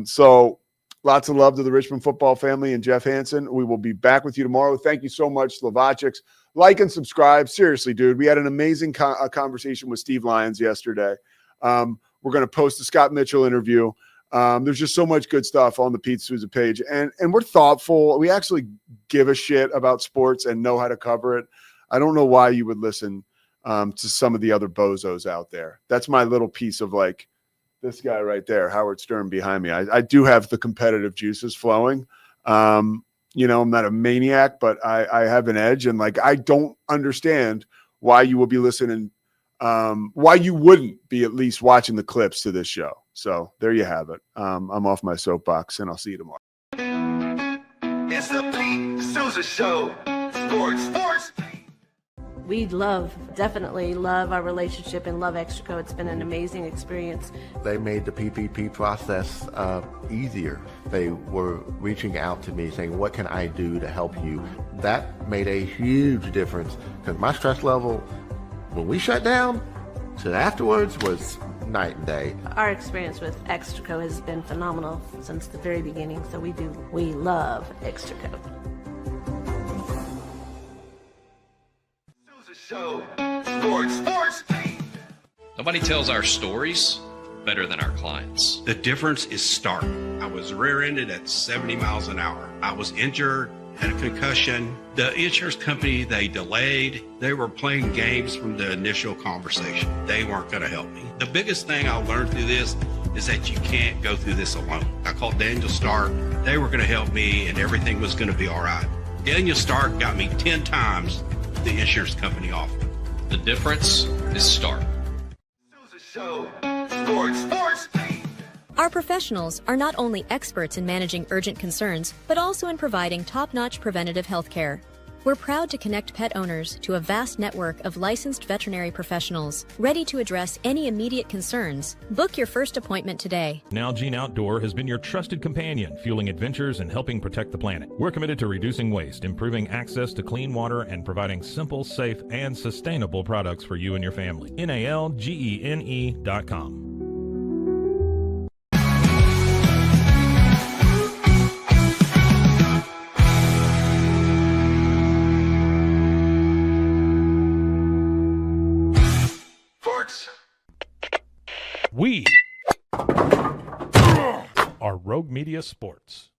So lots of love to the Richmond football family and Jeff Hansen. We will be back with you tomorrow. Thank you so much, Slovacics. Like and subscribe. Seriously, dude, we had an amazing conversation with Steve Lyons yesterday. We're going to post the Scott Mitchell interview. There's just so much good stuff on the Pete Sousa page. And we're thoughtful. We actually give a shit about sports and know how to cover it. I don't know why you would listen to some of the other bozos out there. That's my little piece of like this guy right there, Howard Stern behind me. I do have the competitive juices flowing. I'm not a maniac, but I have an edge. And like, I don't understand why you will be listening, why you wouldn't be at least watching the clips to this show. So there you have it. I'm off my soapbox and I'll see you tomorrow. It's the Pete Sousa Show. Sports. We definitely love our relationship and love Extraco. It's been an amazing experience. They made the PPP process easier. They were reaching out to me saying, what can I do to help you? That made a huge difference because my stress level, when we shut down, to afterwards was night and day. Our experience with Extraco has been phenomenal since the very beginning, so we love Extraco. Show. Sports. Nobody tells our stories better than our clients. The difference is stark. I was rear-ended at 70 miles an hour. I was injured, had a concussion. The insurance company, they delayed. They were playing games from the initial conversation. They weren't going to help me. The biggest thing I learned through this is that you can't go through this alone. I called Daniel Stark. They were going to help me and everything was going to be all right. Daniel Stark got me 10 times the insurance company offered. The difference is stark. Show. Sports. Our professionals are not only experts in managing urgent concerns, but also in providing top-notch preventative health care. We're proud to connect pet owners to a vast network of licensed veterinary professionals, ready to address any immediate concerns. Book your first appointment today. Nalgene Outdoor has been your trusted companion, fueling adventures and helping protect the planet. We're committed to reducing waste, improving access to clean water, and providing simple, safe, and sustainable products for you and your family. NALGENE.com. We are Rogue Media Sports.